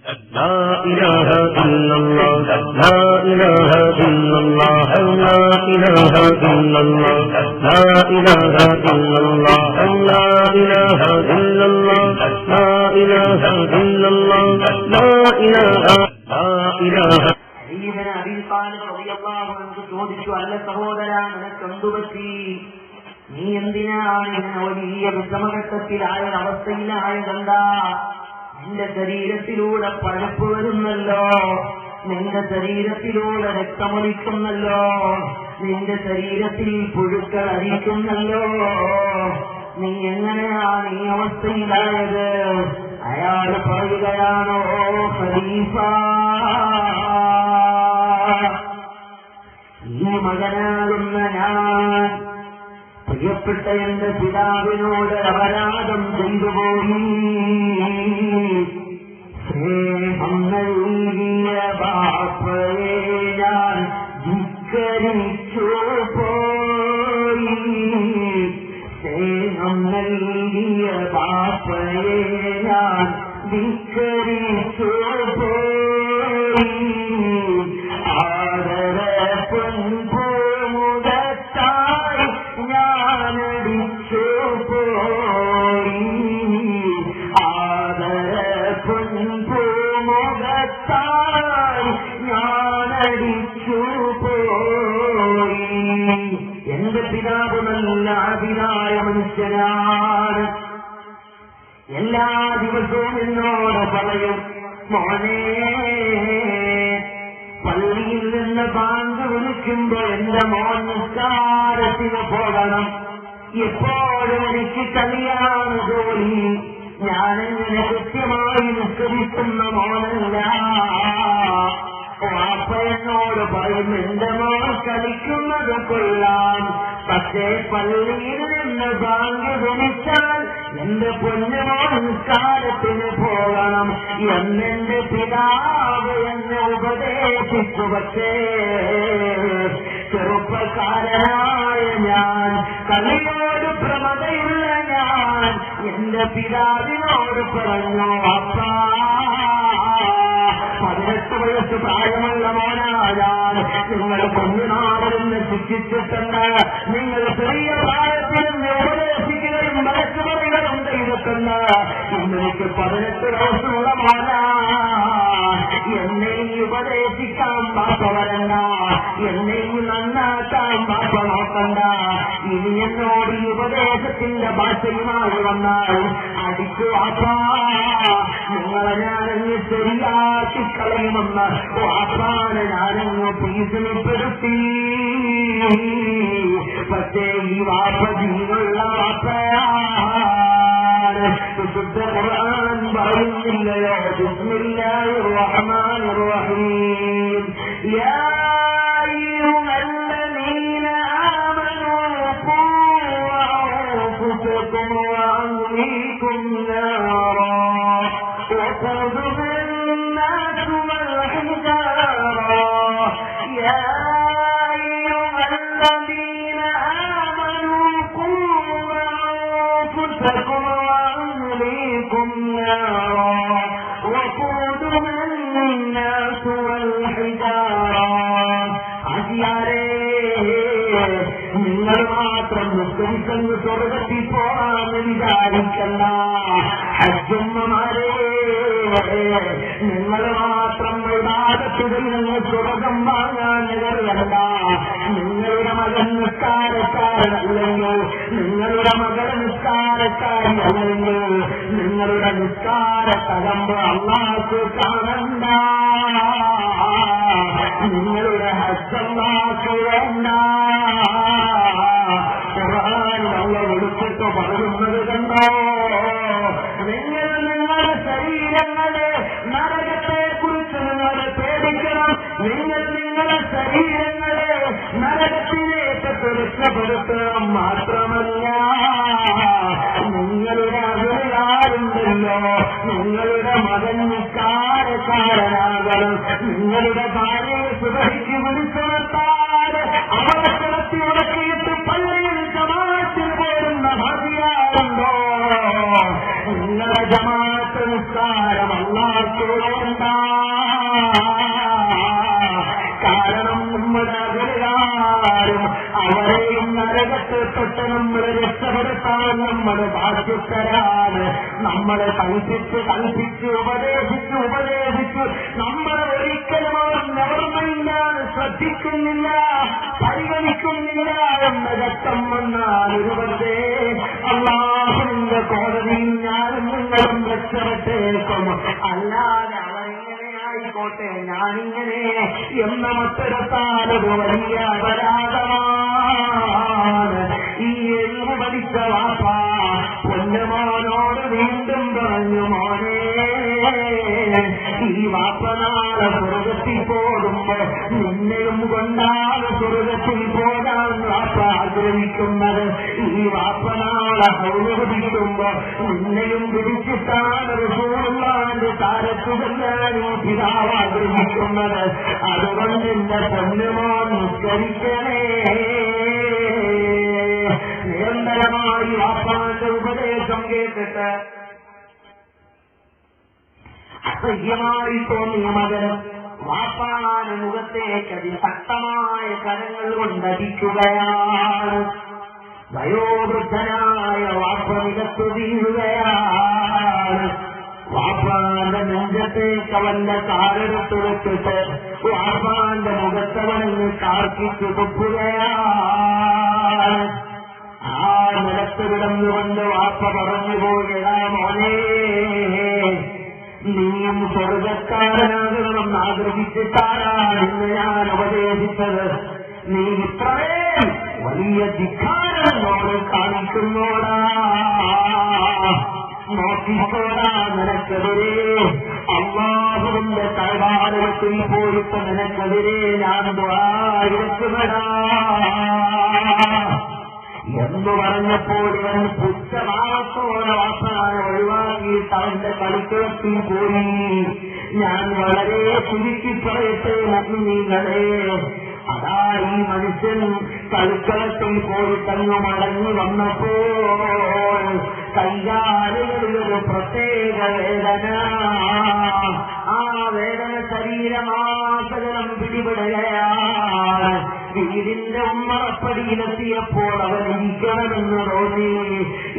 لا إله إلا الله لا إله إلا الله لا إله إلا الله لا إله إلا الله لا إله إلا الله لا إله إلا الله لا إله സയ്യിദുനാ അബീ ത്വാലിബ് റളിയല്ലാഹു അൻഹു ചോദിച്ചു, അല്ല സഹോദരാ, നിനക്കെന്തു പറ്റി? നീ എന്തിനാണ് ഇങ്ങനെ വലിയ വിഷമഘട്ടത്തിലായ അവസ്ഥയിലായതെന്താ? നിന്റെ ശരീരത്തിലൂടെ പഴപ്പ് വരുന്നല്ലോ, നിന്റെ ശരീരത്തിലൂടെ രക്തമൊലിക്കുന്നല്ലോ, നിന്റെ ശരീരത്തിൽ പുഴുക്കൾ അരിക്കുന്നല്ലോ, നീ എങ്ങനെയാണ് ഈ അവസ്ഥയിലായത്? അയാൾ പറയുകയാണോ, ഖലീഫ, ഈ മകനാകുന്ന ഞാൻ പ്രിയപ്പെട്ട എന്റെ പിതാവിനോട് അപരാധം ചെയ്തുപോയി. സ്നേഹം നൽകിയ ബാപ്പയെ ഞാൻ ധിക്കരിച്ചു പോയി. സ്നേഹം നൽകിയ ബാപ്പയെ ഞാൻ ധിക്കരിച്ചു പോയി. ആദര പൊൻപൂമുഖത്തായി ഞാനടിച്ചു പോയി. ആദര പൊൻപൂമുഖത്തായി ഞാനടിച്ചു പോയി. എന്റെ പിതാവ് നല്ല അഭിനായ മനുഷ്യനാണ്. എല്ലാ ദിവസവും എന്നോട് പറയും, മോനെ, പള്ളിയിൽ നിന്ന് ബാങ്ക് വിളിക്കുമ്പോ എന്റെ മോൻ നിസ്കാരത്തിന് പോകണം. എപ്പോഴും എനിക്ക് കളിയാണ് ജോലി. ഞാനെങ്ങനെ കൃത്യമായി നിസ്കരിക്കുന്ന മോനല്ല. വാപ്പ എന്നോട് പറയും, എന്റെ മോൻ കളിക്കുന്നത് കൊള്ളാം, പക്ഷേ പള്ളിയിൽ നിന്ന് ബാങ്ക് വിളിച്ചാൽ എന്റെ പൊന്നുമോൻ നിസ്കാരത്തിന് പോകണം എന്നെന്റെ പിതാവ് എന്നെ ഉപദേശിച്ചു. പക്ഷേ ചെറുപ്പക്കാരനായ ഞാൻ, കളിയോട് പ്രമതയുള്ള ഞാൻ എന്റെ പിതാവിനോട് പറഞ്ഞു, അപ്പാ, 18 വയസ്സ് പ്രായമുള്ള മോനായാൽ നിങ്ങൾ കുഞ്ഞുനാളിന്ന് ശിക്ഷിച്ചിട്ടുണ്ട്. നിങ്ങൾ ചെറിയ പ്രായത്തിൽ ഉപദേശിക്കുകയും വഴക്ക് പറയുകയും ചെയ്തിട്ടുണ്ട്. ഇന്നെനിക്ക് 18 വയസ്സുള്ള മോനാ, എന്നെ ഉപദേശിക്കാൻ ബാപ്പ വരണ്ട, എന്നെ നന്നാക്കാൻ ബാപ്പ നോക്കണ്ട. ഇനി എന്നോട് ഈ ഉപദേശത്തിന്റെ ഭാഷയുമായി വന്നാൽ അടിച്ചു വാപ്പാ, നിങ്ങളെ ഞാനങ്ങ് ശരിയാക്കി കളയുമെന്ന് വാപ്പാനെ ഞാനങ്ങ് ഭീഷണിപ്പെടുത്തി. പക്ഷേ ഈ വാപ്പ ജീവനുള്ള വാപ്പയാണ്. വിശുദ്ധ ഖുർആൻ പറയുന്നില്ലയോ, ബിസ്മില്ലാഹിർ റഹ്മാനിർ റഹീം, യാ അയ്യുഹല്ലദീന ആമനൂ ഖൂ അൻഫുസകും വഅഹ്ലീകും നാറാ വഖൂദുഹാ الناس والحجارة يا أيها الذين آمنوا قوا أنفسكم وأهليكم نارا وقودها الناس والحجارة. നിങ്ങൾ മാത്രം നിസ്കരിച്ചെന്ന് സ്വർഗത്തിൽ പോകാമെന്ന് വിചാരിക്കണ്ട. ഹജ്ജുമ്മമാരെ, നിങ്ങൾ മാത്രം വിവാദത്തിൽ നിന്ന് സ്വർഗം വാങ്ങാൻ കരുതണ്ട. നിങ്ങളുടെ മകൻ നിസ്കാരക്കാരനല്ലെങ്കിൽ, നിങ്ങളുടെ മകൾ നിസ്കാരക്കാരനല്ലെങ്കിൽ, നിങ്ങളുടെ നിസ്കാര തകമ്പ് അല്ലാഹു കാണണ്ട. നിങ്ങളുടെ ഹജ്ജല്ലാഹു വേണ്ട. ഖുർആൻ അല്ലാഹു എടുത്തിട്ട് പറയുന്നത് കണ്ടോ, നിങ്ങൾ നിങ്ങളുടെ ശരീരങ്ങളെ നരകത്തെ കുറിച്ച് നിങ്ങൾ പേടിക്കണം. നിങ്ങൾ നിങ്ങളുടെ ശരീരങ്ങളെ നരകത്തിലേക്ക് രക്ഷപ്പെടുത്തണം. മാത്രമല്ല, നിങ്ങളുടെ അകലാരുണ്ടല്ലോ, നിങ്ങളുടെ മകൻ നിസ്കാരക്കാരനാകണം. നിങ്ങളുടെ ഭാര്യയെ സുഖിക്ക് വിളിച്ചുണർത്താൻ അവരെ കിടത്തി ഉറക്കിയിട്ട് പള്ളിയിൽ ജമാഅത്തിൽ പോരുന്ന ഭാര്യയാറുണ്ടോ? നിങ്ങളുടെ ജമാഅത്ത് നിസ്കാരം അല്ലാഹു റസൂലുള്ളാഹി കാരണം നമ്മുടെ അകലാരും അവരെയും നരകത്തെ തൊട്ട് നമ്മളെ രക്ഷപ്പെടുത്താൻ നമ്മുടെ ബാധ്യസ്ഥരാണ്. നമ്മളെ കൽപ്പിച്ച് ഉപദേശിച്ച് നമ്മളെ ഒരിക്കലും ഓർമ്മയില്ലാതെ ശ്രദ്ധിക്കുന്നില്ല, പരിഗണിക്കുന്നില്ല എന്ന ഘട്ടം വന്നാൽ ഒരുവരുടെ അല്ലാഹുവിന്റെ കോടതിയിൽ ഞാനും നിങ്ങളും രക്ഷപ്പെട്ടേക്കും. അല്ലാതെ ആയിക്കോട്ടെ ഞാനിങ്ങനെ എന്ന മറ്റൊരത്താലൊരു വലിയ അപരാധമാണ്. ഈ എഴുതി പഠിച്ച വാപ്പ പൊന്നുമോനോട് വീണ്ടും പറഞ്ഞു, മോനെ ഈ വാപ്പ നാളെ സ്വർഗത്തിൽ പോകുമ്പോ നിന്നെയും കൊണ്ടാണ് സ്വർഗത്തിൽ പോകാൻ വാപ്പ ആഗ്രഹിക്കുന്നത്. ഈ വാപ്പ നാളെ ഹൗലുപിടിക്കുമ്പോ നിന്നെയും പിടിച്ചിട്ടാണ് റസൂലുള്ളാഹിന്റെ താരത്തുകൊണ്ടാണ് പിതാവ് ആഗ്രഹിക്കുന്നത്. അതുകൊണ്ട് എന്റെ പൊന്നുമോൻ നിസ്കരിക്കണേ. നിരന്തരമായി വാപ്പാന്റെ ഉപദേശം കേട്ടിട്ട് അസഹ്യമായി തോന്നിയ മകൻ വാപ്പാന്റെ മുഖത്തേക്ക് അതിശക്തമായ കരങ്ങൾ കൊണ്ടടിക്കുകയാണ്. വയോവൃദ്ധനായ വാപ്പ നിലത്തു വീഴുകയാണ്. വാപ്പാന്റെ നെഞ്ചത്തേക്ക് അവന്റെ കാലെടുത്ത് വെച്ചിട്ട് വാപ്പാന്റെ മുഖത്തവനെന്ന് കാർക്കിച്ചു തുപ്പുകയാണ്. ആ നിലത്ത് കിടന്നുകൊണ്ട് വാപ്പ പറഞ്ഞു പോകടാ മോനെ, നീയും സ്വർഗക്കാരനാകണമെന്ന് ആഗ്രഹിച്ചിട്ടാണ് ഇന്ന് ഞാൻ ഉപദേശിച്ചത്. നീ ഇത്രയും വലിയ ധിക്കാരം നോട് കാണിക്കുന്നോടാ, നോക്കിക്കോടാ, നിനക്കെതിരെ അല്ലാഹുവിന്റെ കൈവാരത്തിൽ പോയിട്ട് നിനക്കെതിരെ ഞാൻ ദുആയിരക്കുന്നടാ എന്ന് പറഞ്ഞപ്പോൾ ഇവൻ പുച്ഛഭാവത്തോടെ വാസനായ ഒഴിവാക്കിയിട്ട് അവന്റെ കളിക്കളത്തിൽ പോയി. ഞാൻ വളരെ ചുരുക്കി പറയട്ടെ മുഅ്മിനീങ്ങളെ, അതാ ഈ മനുഷ്യൻ കളിക്കളത്തിൽ പോയിട്ടങ്ങ് മടങ്ങി വന്നപ്പോൾ കൈകാലുകളിലൊരു പ്രത്യേക വേദന. ആ വേദന ശരീരമാസകലം പിടിപെടുകയാണ്. വീടിന്റെ ഉമ്മറപ്പടിയിലെത്തിയപ്പോൾ അവൻ ഇരിക്കണമെന്ന് തോന്നി,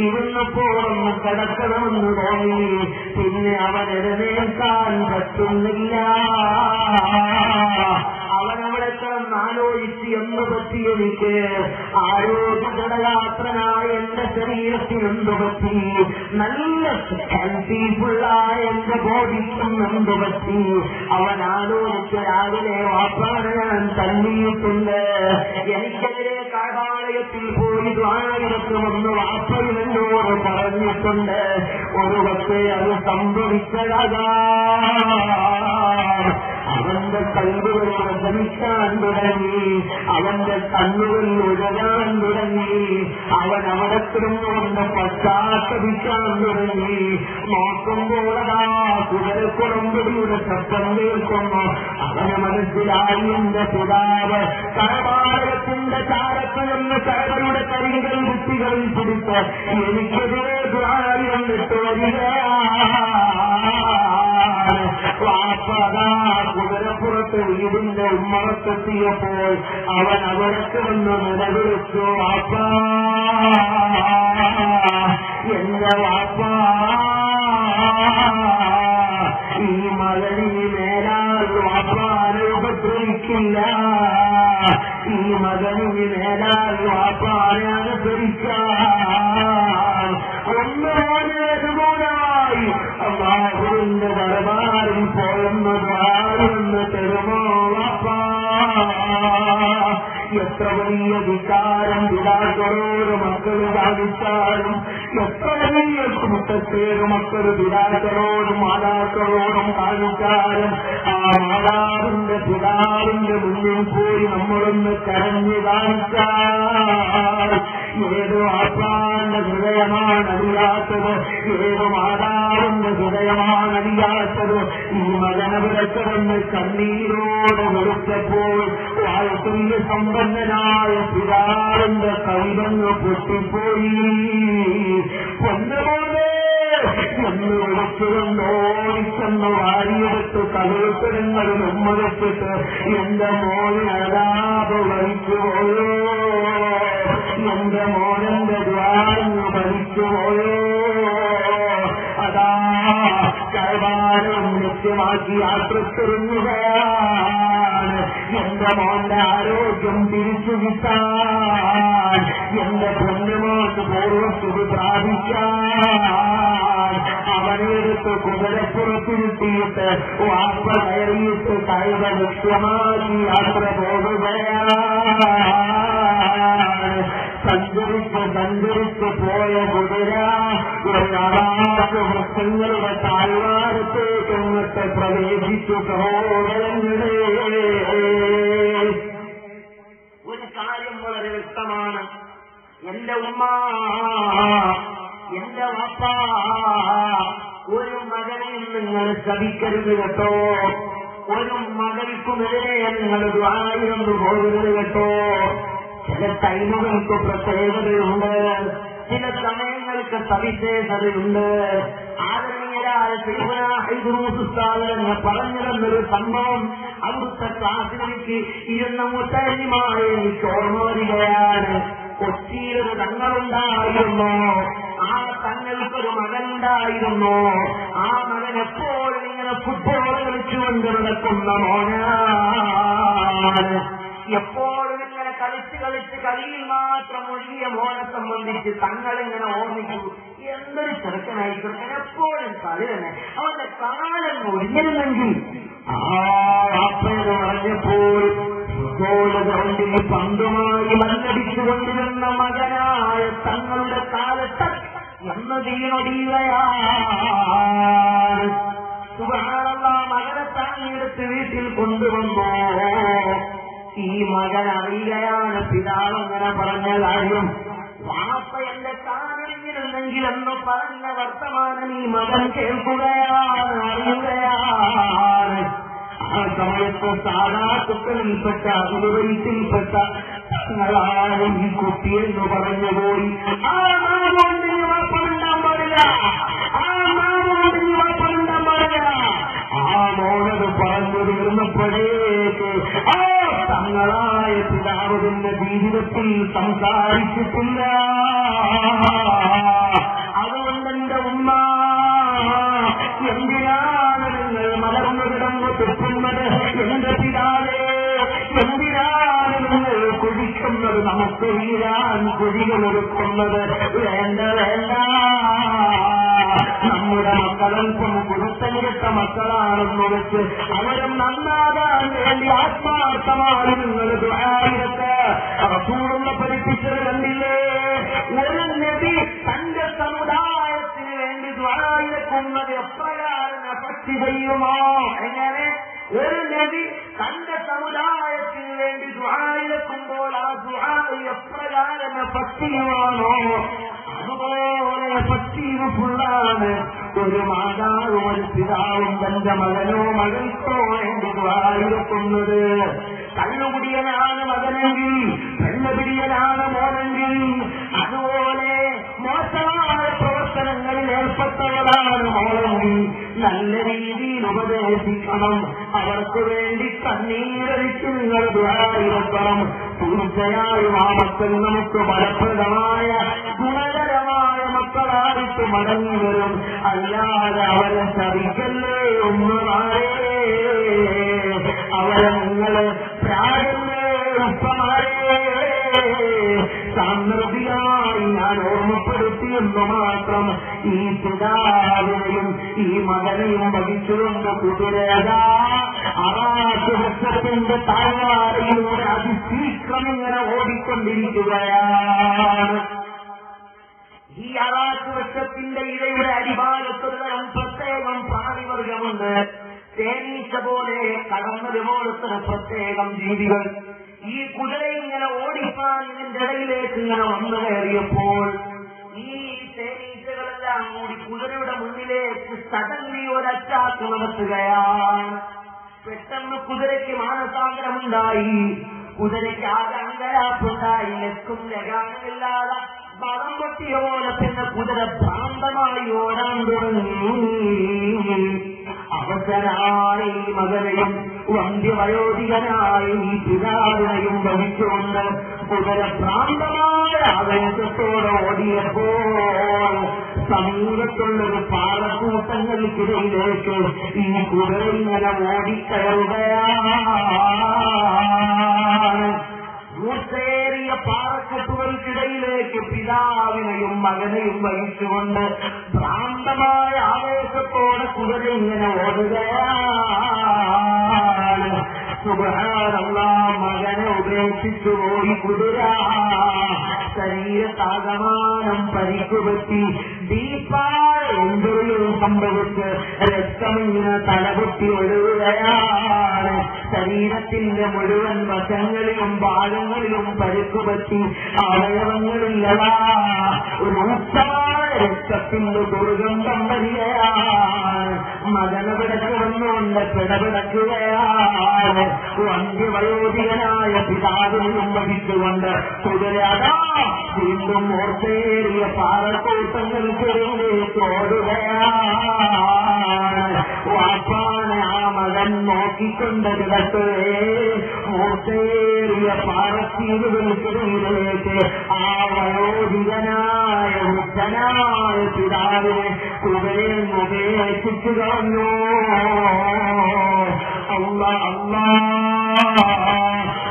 ഇരുന്നപ്പോൾ ഒന്ന് കിടക്കണമെന്ന് തോന്നി. പിന്നെ അവൻ എഴുന്നേൽക്കാൻ പറ്റുന്നില്ല. അവനവിടെ കിടന്നാലോചിച്ച് എന്ന് പറ്റി എനിക്ക്, ആരോഗ്യഘടയാത്രനായ എന്റെ ശരീരത്തിൽ എന്തു പറ്റി, നല്ല ഹെൽത്തിഫുള്ളായ എന്റെ ബോഡിക്കും എന്തു പറ്റി. അവൻ ആലോചിച്ച് രാവിലെ വാപ്പാനെ ഞാൻ തല്ലിയിട്ടുണ്ട്, എനിക്കെതിരെ കഴബാലയത്തിൽ പോയി ദ്വാരത്തുമെന്ന് വാപ്പയിൽ എന്നോട് പറഞ്ഞിട്ടുണ്ട്. ഒരു പക്ഷേ അത് സംഭവിച്ചതാ. അവന്റെ കൈവുകൾ പ്രചരിക്കാൻ തുടങ്ങി, അവന്റെ കണ്ണുകൾ ഉഴകാൻ തുടങ്ങി. അവൻ അവിടെ കിടന്നുകൊണ്ട് പശ്ചാത്തപിക്കാൻ തുടങ്ങി. നോക്കുമ്പോഴതാ കുതിരക്കുളമ്പടിയുടെ ശബ്ദം കേൾക്കുന്നു. അവന് മനസ്സിലായി എന്റെ പിതാവ് കരവാലയത്തിന്റെ ചാരത്ത് നിന്ന് കരകളുടെ കരികൾ കുട്ടികളിൽ പിടിച്ച് എനിക്കെതിരെ ദ്വാരം എന്നിട്ട് വരികയാണ്. വാപ്പതാ കുതിരപ്പുറത്ത് വീടിന്റെ ഉമ്മറത്തെത്തിയപ്പോൾ അവൻ അവിടേക്ക് വന്ന് നിലവിളിച്ചു, വാപ്പാ, എന്റെ വാപ്പാ, ഈ മകനി മേലാൽ വാപ്പാനെ ഉപദ്രവിക്കില്ല, ഈ മകനി മേലാൽ വാപ്പാനെ അനുസരിക്കാൻ ഒന്നുപോലെതുപോലായി അല്ലാഹുവിന്റെ ദർബാറിൽ പോയെന്നത് ആരെന്ന് തരുമോ വാപ്പാ. എത്ര വലിയ വികാരം പിതാക്കളോട് മക്കൾ കാണിച്ചാലും, എത്ര വലിയ കുട്ടത്തേട് മക്കൾ പിതാക്കളോടും മാതാക്കളോടും കാണിച്ചാലും, ആ മാതാവിന്റെ പിതാവിന്റെ മുന്നിൽ പോയി നമ്മളൊന്ന് കരഞ്ഞു കാണിച്ചാൽ ഏത് വാപ്പാന്റെ ഹൃദയമാണ് അറിയാത്തത്, ഏത് മാതാവിന്റെ ഹൃദയമാണ് അറിയാത്തത്. ഈ മകനവിടെ കിടന്ന് കണ്ണീരോടെ വിളിച്ചപ്പോൾ വാഴത്തുല്യ സമ്പന്നനായ പിതാവിന്റെ കൈവന്ന് പൊട്ടിപ്പോയി. പൊന്നുപോലെ എന്ന് വിളിച്ചുകൊണ്ടോടിച്ചെന്ന് വാരിയെടുത്ത് കവിൾപ്പെടുന്നത് നമ്മളിട്ടിട്ട് എന്റെ മോനെ അതാപ് വലിച്ചുപോയോ, എന്റെ മോനെന്റെ ദ്വാരങ്ങൾ വലിച്ചുപോയോ. അതാ കൈവാരം ലക്ഷ്യമാക്കി യാത്രത്തിറങ്ങുകയാണ്. എന്റെ മോന്റെ ആരോഗ്യം തിരിച്ചു കിട്ടാൻ, എന്റെ പൊന്നുമോക്ക് പൂർവ്വസ്ഥിതി പ്രാപിക്കാൻ അവനെടുത്ത് കുതിരപ്പുറത്തിരുത്തിയിട്ട് വാപ്പ കയറിയിട്ട് കൈവ ലക്ഷ്യമാക്കി യാത്ര പോകുകയാണ്. സഞ്ചരിച്ച് പോയ കുതിര ഒരാളാക്ക് വൃക്ഷങ്ങളുടെ താഴ്വാരത്തേക്ക് എന്നിട്ട് പ്രവേശിച്ചു. സഹോദരങ്ങളെ, ഒരു കാര്യം വളരെ വ്യക്തമാണ്. എന്റെ ഉമ്മ, എന്റെ വാപ്പ ഒരു മകനെയും നിങ്ങൾ ശപിക്കരുത് കേട്ടോ. ഒരു മകൾക്കുമെതിരെ നിങ്ങൾ ദ്വാരയൊന്നു പോകരുത് കേട്ടോ. ചില ടൈമുകൾക്ക് പ്രത്യേകതയുണ്ട്, ചില സമയങ്ങൾക്ക് സവിശേഷതയുണ്ട്. ആദരണീയരായ ശൈഖുനാ പറഞ്ഞു തന്നൊരു സംഭവം അവിടുത്തെ ക്ലാസ്സിലേക്ക് ഇരുന്ന മുത്തലിമായ എനിക്ക് ഓർമ്മ വരികയാണ്. കൊച്ചിയിലൊരു തങ്ങളുണ്ടായിരുന്നു. ആ തങ്ങൾക്കൊരു മകനുണ്ടായിരുന്നു. ആ മകൻ എപ്പോഴും ഇങ്ങനെ ഫുട്ബോൾ കളിച്ചുകൊണ്ട് നടക്കുന്ന മോനാണ്. എപ്പോഴും ഇങ്ങനെ കളിച്ച് കളിയിൽ മാത്രം ഒഴുകിയ മോനെ സംബന്ധിച്ച് തങ്ങളിങ്ങനെ ഓർമ്മിച്ചു. എന്തൊരു ചെറുക്കനായിക്കോട്ടെ, എപ്പോഴും കളി തന്നെ. അവന്റെ കാലം ഒഴിഞ്ഞിരുന്നെങ്കിൽ. ആ വാപ്പയെന്ന് പറഞ്ഞപ്പോൾ ഗ്രൗണ്ടിൽ പന്തുമായി മല്ലടിച്ചുകൊണ്ടിരുന്ന മകനായ തങ്ങളുടെ കാലത്ത് എന്ന് വീണൊടിയുകയാണ്. സുബ്ഹാനല്ലാഹ്, മകനെ താങ്ങിയെടുത്ത് വീട്ടിൽ കൊണ്ടുവന്നോ. ഈ മകൻ അറിയുകയാണ് പിതാവ് അങ്ങനെ പറഞ്ഞ കാര്യം. വാപ്പ എന്റെ കാലൊഴിഞ്ഞിരുന്നെങ്കിൽ എന്ന് പറഞ്ഞ വർത്തമാനം ഈ മകൻ കേൾക്കുകയാണ്, അറിയുകയാണ്. ആ സമയത്ത് സാധാത്തുക്കളിൽപ്പെട്ട അതിർവയത്തിൽപ്പെട്ട തങ്ങളായ ഈ കുട്ടിയെന്ന് പറഞ്ഞുപോയി. ആ നാമോണ്ട് വാപ്പണ്ടാൻ പാടില്ല, ആ നാമോണ്ട് വാപ്പണ്ടാൻ പാടില്ല. ആ മോനത് പറഞ്ഞു തീർന്നപ്പോഴേക്ക് ആ തങ്ങളായ പിതാവ് തന്നെ ജീവിതത്തിൽ സംസാരിച്ചിട്ടില്ല. അതുകൊണ്ട് എന്റെ ഉമ്മ, എന്തിനാണ് നിങ്ങൾ മലർന്നു കിടന്നു തുപ്പുന്നത്? എന്റെ പിതാവേ, എന്തിനാണ് നിങ്ങൾ കുഴിക്കുന്നത്? നമുക്ക് വീഴാൻ കുഴികളൊരുക്കുന്നത് വേണ്ട, വേണ്ട. നമ്മുടെ മക്കളൽപ്പം കുരുത്തനിരട്ട മക്കളാണെന്ന് വെച്ച് അവരും നന്നാകാൻ വേണ്ടി ആത്മാർത്ഥമായി നിങ്ങൾ ദുആയിരത്ത് റസൂലുള്ള പഠിപ്പിച്ചത് കണ്ടില്ലേ? ഒരു നബി തന്റെ സമുദായത്തിന് വേണ്ടി ദുആയിരക്കുന്നത് എപ്രകാരം എഫക്ട് ചെയ്യുമോ? എങ്ങനെ ഒരു നബി തന്റെ സമുദായത്തിന് വേണ്ടി ദുആയിരക്കുമ്പോൾ ആ ദുആ എപ്രകാരം എഫക്ട് ചെയ്യുവാണോ അതുപോലെ എഫക്റ്റീവ് ഫുള്ളാണ് ഒരു മാതാവും ഒരു പിതാവും തന്റെ മകനോ മകൾക്കോ വേണ്ടി ദുആയിരക്കുന്നത്. കള്ളുകുടിയനാണ് മകനെങ്കിൽ, പെണ്ണുപിടിയനാണ് മോനെങ്കിൽ, അതുപോലെ മോശമായ പ്രവർത്തനങ്ങളിൽ ഏർപ്പെട്ടവരാണ് മോളെങ്കിൽ നല്ല രീതിയിൽ ഉപദേശിക്കണം. അവർക്ക് വേണ്ടി കണ്ണീരടിച്ച് നിങ്ങൾ ദുആയിരക്കണം. തീർച്ചയായും ആ മക്കൾ നമുക്ക് ഫലപ്രദമായ ഗുണകരമായ മക്കളായിട്ട് മടങ്ങി വരും. അല്ലാതെ അവരെ ശരിക്കല്ലേ ഉമ്മമാരെ, അവരെ നിങ്ങളെ പ്രായല്ലേ ഉപ്പമാരെ. സമൃദ്ധിയായി ഞാൻ ഓർമ്മപ്പെടുത്തിയെന്ന് മാത്രം ഈ പിതാവിനെയും ഈ മകനെയും വഹിച്ചുകൊണ്ട് കുതിരേതാ ആകാശവൃക്ഷത്തിന്റെ താഴ്വാരയിലൂടെ അതിശീഘ്രം ഇങ്ങനെ ഓടിക്കൊണ്ടിരിക്കുകയാണ്. ഈ ആകാശവൃക്ഷത്തിന്റെ ഇടയുടെ അടിഭാഗത്തൊരു പ്രത്യേകം പ്രാണിവർഗമുണ്ട്. തേനീച്ച പോലെ കടന്നതുപോലത്തെ പ്രത്യേകം ജീവികൾ. ഈ കുതിര ഇങ്ങനെ ഓടിപ്പാൻ ഇതിന്റെ ഇടയിലേക്ക് ഇങ്ങനെ വന്നു കയറിയപ്പോൾ ഈ തേനീച്ചകളെല്ലാം കൂടി കുതിരയുടെ മുന്നിലേക്ക് സഡൻലി ഒരു അറ്റാക്ക് നടത്തുകയാണ്. പെട്ടെന്ന് കുതിരയ്ക്ക് മാനസാന്തരമുണ്ടായി. കുതിരയ്ക്ക് ആകെ അങ്കരാപ്പുണ്ടായി. ലെക്കും ലഗാനുമില്ലാതെ ബലം പൊട്ടിയ പോലെ തന്നെ കുതിര ഭ്രാന്തമായി ഓടാൻ തുടങ്ങി. അവസരായി മകനെയും വന്ധ്യവയോധികനായി ഈ പിതാവിനെയും വഹിച്ചുകൊണ്ട് കുതിര ഭ്രാന്തമായ ആവേശത്തോടെ ഓടിയപ്പോൾ സമീപത്തുള്ളൊരു പാറക്കൂട്ടങ്ങൾക്കിടയിലേക്ക് ഈ കുതിര ഇങ്ങനെ ഓടിക്കയറുകയാണ്. മൂർച്ചയേറിയ പാറക്കെട്ടുകൾക്കിടയിലേക്ക് പിതാവിനെയും മകനെയും വഹിച്ചുകൊണ്ട് ഭ്രാന്തമായ ആവേശത്തോടെ കുതിര ഇങ്ങനെ ഓടുകയാണ്. സുബ്ഹാനല്ലാഹ്, മകനെ ഉപേക്ഷിച്ചു പോയി കുതിര. ശരീരത്താകമാനം പരിക്കുപറ്റി ദീപായ എന്തൊരു സംഭവിച്ച് രക്തമിങ്ങനെ തലപൊട്ടി ഒഴുകുകയാണ്. ശരീരത്തിന്റെ മുഴുവൻ വശങ്ങളിലും ഭാഗങ്ങളിലും പരിക്കുപറ്റി അവയവങ്ങളില്ലതാ രൂക്ഷമായ രക്തത്തിന്റെ ദുർഗന്ധം വരികയാണ്. മകനവിടെ കിടന്നുകൊണ്ട് പിടപിടക്കുകയാണ്. വന്ധ്യവയോധികനായ പിതാവിനെയും വഹിച്ചുകൊണ്ട് കുതിരയാടാ വീണ്ടും മൂർച്ചയേറിയ പാറക്കൂട്ടങ്ങൾക്കിടയിലേക്ക് ഓടുകയാണ്. വാപ്പാനെ ആ മകൻ നോക്കിക്കൊണ്ട് കിടക്കേ മൂർച്ചയേറിയ പാറച്ചീലുകൾക്കിടയിലേക്ക് ആ വയോധികനായ വൃദ്ധനായ പിതാവിനെ കുതിരയെ ഉപേക്ഷിച്ചു കളഞ്ഞു.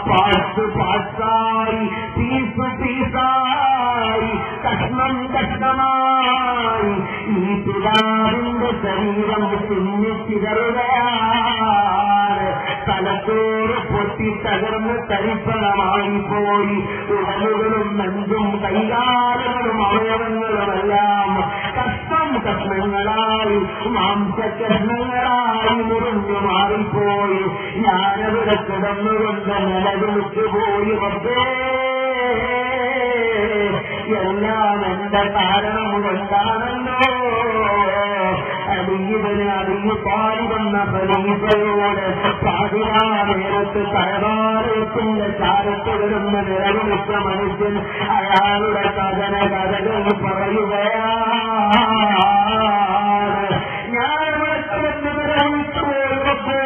പാട്ട് പാട്ടായി പീസ് പീസായി കഷ്ണം കഷ്ണമായി ഈ പിതാവിന്റെ ശരീരം ചിന്നിച്ചിതറുകയാണ്. തലച്ചോറ് പൊട്ടി തകർന്ന് തരിപ്പണമായി പോയി. ഉടലുകളും നെഞ്ചും കൈകാലുകളും അവയവങ്ങളുമെല്ലാം കഷ്ണം കഷ്ണങ്ങളായി മാംസകഷ്ണങ്ങളായി മുറിഞ്ഞു മാറിപ്പോയി. ഞാനവിടെ കിടന്നുകൊണ്ട് നിലവിളിച്ചു പോയി. റബ്ബേ, എല്ലാം എന്റെ കാരണം കൊണ്ടാണല്ലോ. അലിയിബിന് അബീ ത്വാലിബ് എന്ന ഖലീഫയോട് പാതിരാ നേരത്ത് തലവാരത്തിന്റെ ചാരത്ത് കിടന്ന് നിലവിളിച്ച മനുഷ്യൻ അയാളുടെ കഥകൾ പറയുകയാണ്. ഞാനവിടെ കിടന്ന് നിലവിളിച്ചു പോയപ്പോ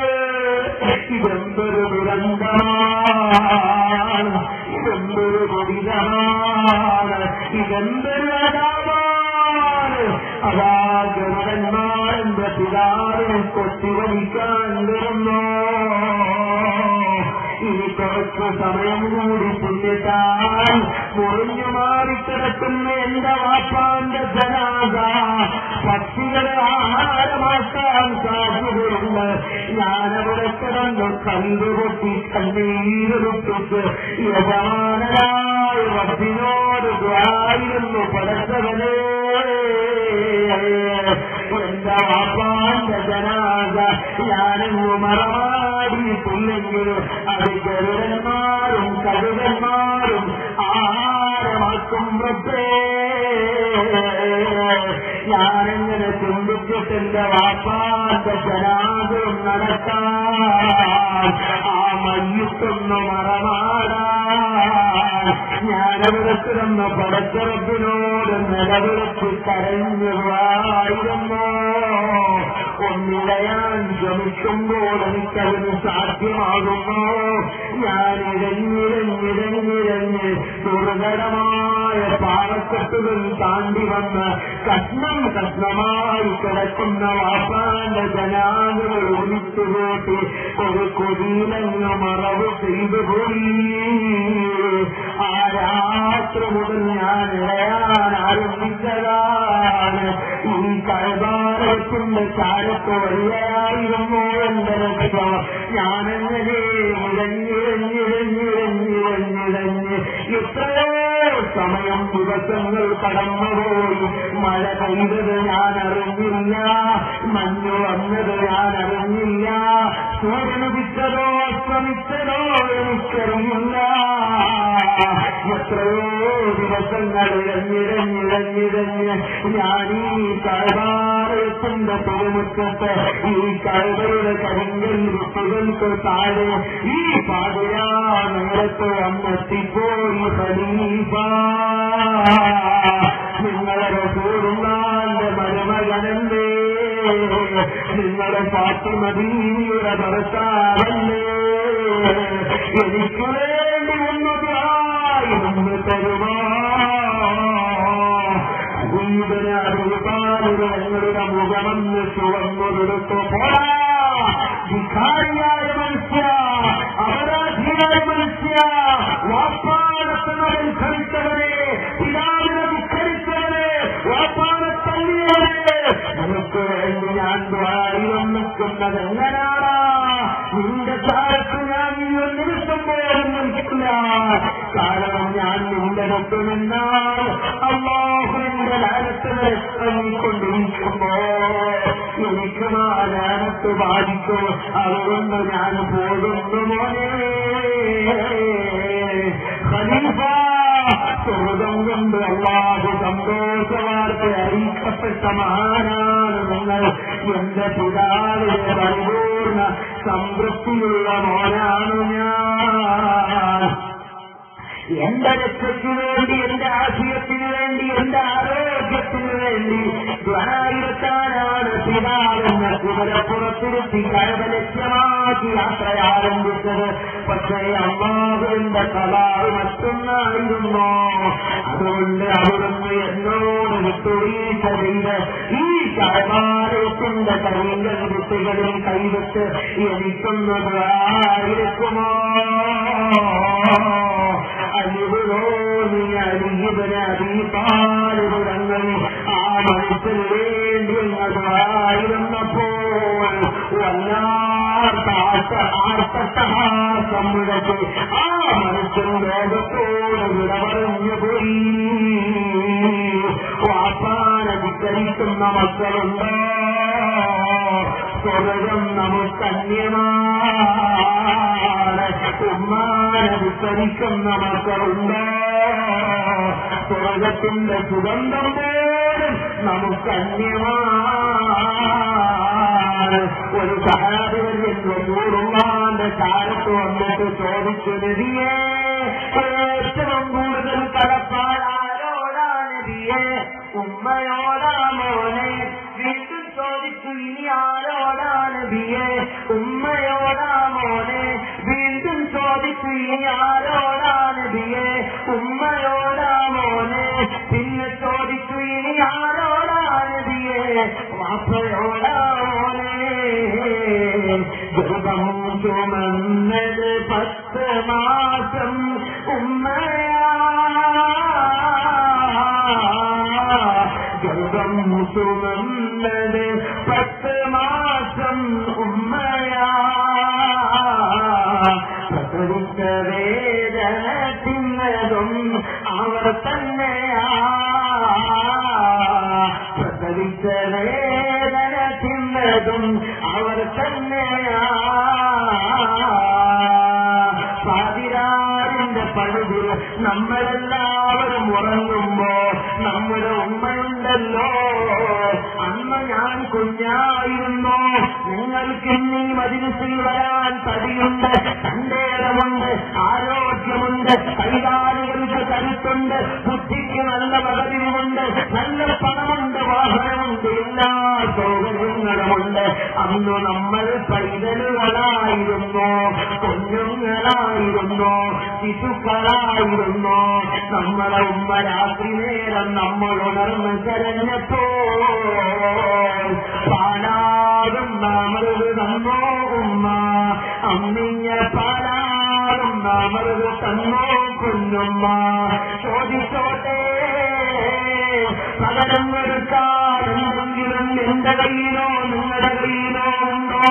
ഇതെന്തൊരു ദുരന്തമാണ്, ഇതെന്തൊരു ദുരിതമാണ്, ഇതെന്തൊരു അതാവാണ്. അതാ ഗരുഡന്മാരെന്റെ പിതാവിനെ കൊത്തിവലിക്കാൻ വരുന്നു. ഇനി കുറച്ചു സമയം കൂടി പിന്നിട്ടാൽ മുറിഞ്ഞു മാറിക്കിടക്കുന്ന എന്റെ വാപ്പാന്റെ ജനാസ പക്ഷികളെ ആഹാരമാക്കാൻ സാധ്യതയുണ്ട്. ഞാനവിടെ കിടന്ന് കണ്ടുപൊട്ടി കണ്ണീരൊപ്പിച്ച് യജമാനനായ റബ്ബിനോട് ദുആയിരുന്നു, പടച്ചവനേ എന്റെ വാപ്പാന്റെ ജനാസ ഞാനെങ്ങു മറമാടിയിട്ടില്ലെങ്കിൽ അത് ഗരുഡന്മാരും കഴുകന്മാരും ആഹാരമാക്കും. റബ്ബേ, ഞാനെങ്ങനെ ചിന്തിച്ചിട്ടെന്റെ വാപ്പാന്റെ ജനാസയും നടത്താൻ, ആ മയ്യിത്തൊന്ന് മറമാടാൻ ഞാനവിടെ കിടന്ന് പടച്ചറബിനോട് നിലവിളിച്ച് കരഞ്ഞുവായിരുന്നു. ഒന്നിടയാൻ ശ്രമിക്കുമ്പോൾ എനിക്കതിന് സാധ്യമാകുന്നു. ഞാൻ ഇഴഞ്ഞിഴഞ്ഞിഴഞ്ഞിഴഞ്ഞ് ദുർഘടമായ പാറക്കെട്ടുകൾ താണ്ടി വന്ന് കഷ്ണം കഷ്ണമായി കിടക്കുന്ന വാപ്പാന്റെ ജനാലുകൾ ഒളിച്ചുകൂട്ടി ഒരു കൊടിയിലങ്ങ് മറവ് ചെയ്തു പോയി. ആ രാത്രി മുതൽ ഞാൻ ഇഴയാൻ ആരംഭിച്ചതാണ്. ഈ കഴബാരത്തിന്റെ ചാരത്ത് വഴിയായിരുന്നു എന്റെ ലക്ഷ്യം. ഞാനെങ്ങനെ ഇഴഞ്ഞിഴഞ്ഞിഴഞ്ഞിഴഞ്ഞിഴഞ്ഞിഴഞ്ഞ് എത്രയോ സമയം ദിവസങ്ങൾ കടന്നുപോയി. മഴ പെയ്തത് ഞാൻ അറിഞ്ഞില്ല, മഞ്ഞു വന്നത് ഞാൻ അറിഞ്ഞില്ല, സൂര്യനുദിച്ചതോ അസ്തമിച്ചതോ എനിക്കറിയില്ല. എത്രയോ ദിവസങ്ങൾ ഇഴഞ്ഞിഴഞ്ഞിഴഞ്ഞിഴഞ്ഞ് ഞാൻ ഈ കഴബാ കഅബാലയത്തിന്റെ തിരുമുറ്റത്ത് ഈ കഅബയുടെ കരിങ്കൽ വിത്തുകൾക്ക് താഴെ ഈ പാതിരാ നേരത്ത് വന്നെത്തിപ്പോയി ഖലീഫ. നിങ്ങളുടെ റസൂലുള്ളാഹിന്റെ മരുമകനല്ലേ, നിങ്ങളുടെ ഫാത്തിമ ബീവിയുടെ ഭർത്താവല്ലേ, എനിക്ക് വേണ്ടി ഒന്ന് തരുമോ? അബീബിനെ അബീബാലിന് ഞങ്ങളുടെ മുഖമെന്ന് ചുവന്നൊരിടത്ത് പോരാ. ഭിഖാരിയായ മനുഷ്യ, അപരാധിയായ മനുഷ്യ, വാപ്പാടത്തിനെ ധിക്കരിച്ചവരെ, പിതാവിനെ ധിക്കരിച്ചവരെ, വാപ്പാടെ തല്ലിയവരെ, നമുക്ക് വേണ്ടി ഞാൻ ദ്വാരം നിൽക്കുന്നത് എങ്ങനാണ്? നിന്റെ ചാരത്ത് ഞാൻ ഈ ഒരു നിമിഷം പോലും നിൽക്കില്ല. കാരണം ഞാൻ നിന്റെ അടുത്ത് നിന്നാൽ അല്ലാഹുവിന്റെ ലാനത്തിനെ കൊണ്ടിരിക്കുമ്പോ എനിക്ക് ആ ലാനത്ത് ബാധിക്കും. അതുകൊണ്ട് ഞാൻ പോകുന്നു മോനെ. ഖലീഫ, സ്വർഗം കൊണ്ട് അല്ലാഹു സന്തോഷവാർത്ത അറിയിക്കപ്പെട്ട മഹാനാണ് നിങ്ങൾ. എന്റെ പിതാവിന്റെ പരിപൂർണ സംതൃപ്തിയുള്ള മോനാണ് ഞാൻ. എന്റെ രക്ഷയ്ക്ക് വേണ്ടി, എന്റെ ആശയത്തിന് വേണ്ടി, എന്റെ ആരോഗ്യത്തിന് വേണ്ടി ദ്വാരത്താനാണ് പിതാവെന്ന് കുതിരപ്പുറത്തിരുത്തി കഴവ ലക്ഷ്യമാക്കി യാത്ര ആരംഭിച്ചത്. പക്ഷേ അല്ലാഹുവിന്റെ കലാവ് മറ്റൊന്നായിരുന്നു. അതുകൊണ്ട് അവിടുന്ന് എന്നോട് വിട്ടുവീഴ്ച ചെയ്ത് ഈ കഴവാലയത്തിന്റെ കരിങ്കൽ വിത്തുകളിൽ കൈവിട്ട് എനിക്കൊന്നത് ആയിരിക്കുമോ? അലിബിനീപാലുരങ്ങൾ ആ മനുഷ്യന് വേണ്ടി എന്നതായിരുന്നപ്പോൾ വല്ലാത്ത ആർത്തട്ടഹാസം മുഴക്കി ആ മനുഷ്യൻ ലോകത്തോട് വിട പറഞ്ഞു പോയി. വാപ്പാനെ ധിക്കരിക്കുന്ന മക്കളുണ്ടോ? സ്വർഗം നമുക്കന്യമാണ്. ഉമ്മാനെ ധിക്കരിക്കുന്ന മക്കളുണ്ടോ? സ്വർഗത്തിന്റെ സുഗന്ധം പോലും നമുക്കന്യമാണ്. ഒരു സഹാബിവര്യൻ റസൂലുള്ളാഹിന്റെ കാലത്ത് വന്നിട്ട് ചോദിച്ചു, നബിയേ, ഏറ്റവും കൂടുതൽ കടപ്പാട് ആരോടാ നബിയേ? ഉമ്മയോടാ മോനെ? വീണ്ടും ചോദിച്ചു, ഇനി ആരോടാ നബിയേ? ഉമ്മയോടാ മോനെ? വീണ്ടും ചോദിച്ചു, ഇനി ആരോടാ നബിയേ? ഉമ്മയോടാ മോനെ? പിന്നെ ചോദിച്ചു, ഇനി ആരോടാ നബിയേ? വാപ്പയോടാ മോനെ? ഗർഭം ചുമന്നത് 10 മാസം ഉമ്മയാ, ഗർഭം ചുമന്നത് 10 മാസം ഉമ്മയാ, പ്രസവിച്ച വേദന തിന്നതും അവർ തന്നെയാ, പ്രസവിച്ച വേദന തിന്നതും അവർ തന്നെയാ. പാതിരാറിന്റെ പഴുതിൽ നമ്മളെല്ലാവരും ഉറങ്ങുമ്പോ നമ്മുടെ ഉമ്മയുണ്ടല്ലോ. അന്ന് ഞാൻ കുഞ്ഞായിരുന്നു. നിങ്ങൾക്ക് ഇന്നീ മജ്‌ലിസിൽ വരാൻ തടിയുണ്ട്, സന്ദേഹമുണ്ട്, ആരോഗ്യമുണ്ട്, കൈകാലുകൾക്ക് കരുത്തുണ്ട്, ബുദ്ധിക്ക് നല്ല പദവിയുമുണ്ട്, നല്ല പണമുണ്ട്, വാഹനമുണ്ട്, എല്ലാ സൗകര്യങ്ങളുമുണ്ട്. അന്ന് നമ്മൾ പൈതലുകളായിരുന്നു, കുഞ്ഞുങ്ങളായിരുന്നു, ശിശുക്കളായിരുന്നു. നമ്മളെ ഉമ്മ രാത്രി നേരം നമ്മൾ ഉണർന്ന് കരഞ്ഞപ്പോ പാലാകും നാമരുത് തന്നോ ഉമ്മ, അമ്മിഞ്ഞ പാലാകും നാമരുത് തന്നോ കുഞ്ഞുമ്മ. ചോദിച്ചോട്ടെ, പകരം എടുക്കാൻ എന്തെങ്കിലും എന്റെ കയ്യിലോ നിങ്ങളുടെ കയ്യിലോ ഉണ്ടോ?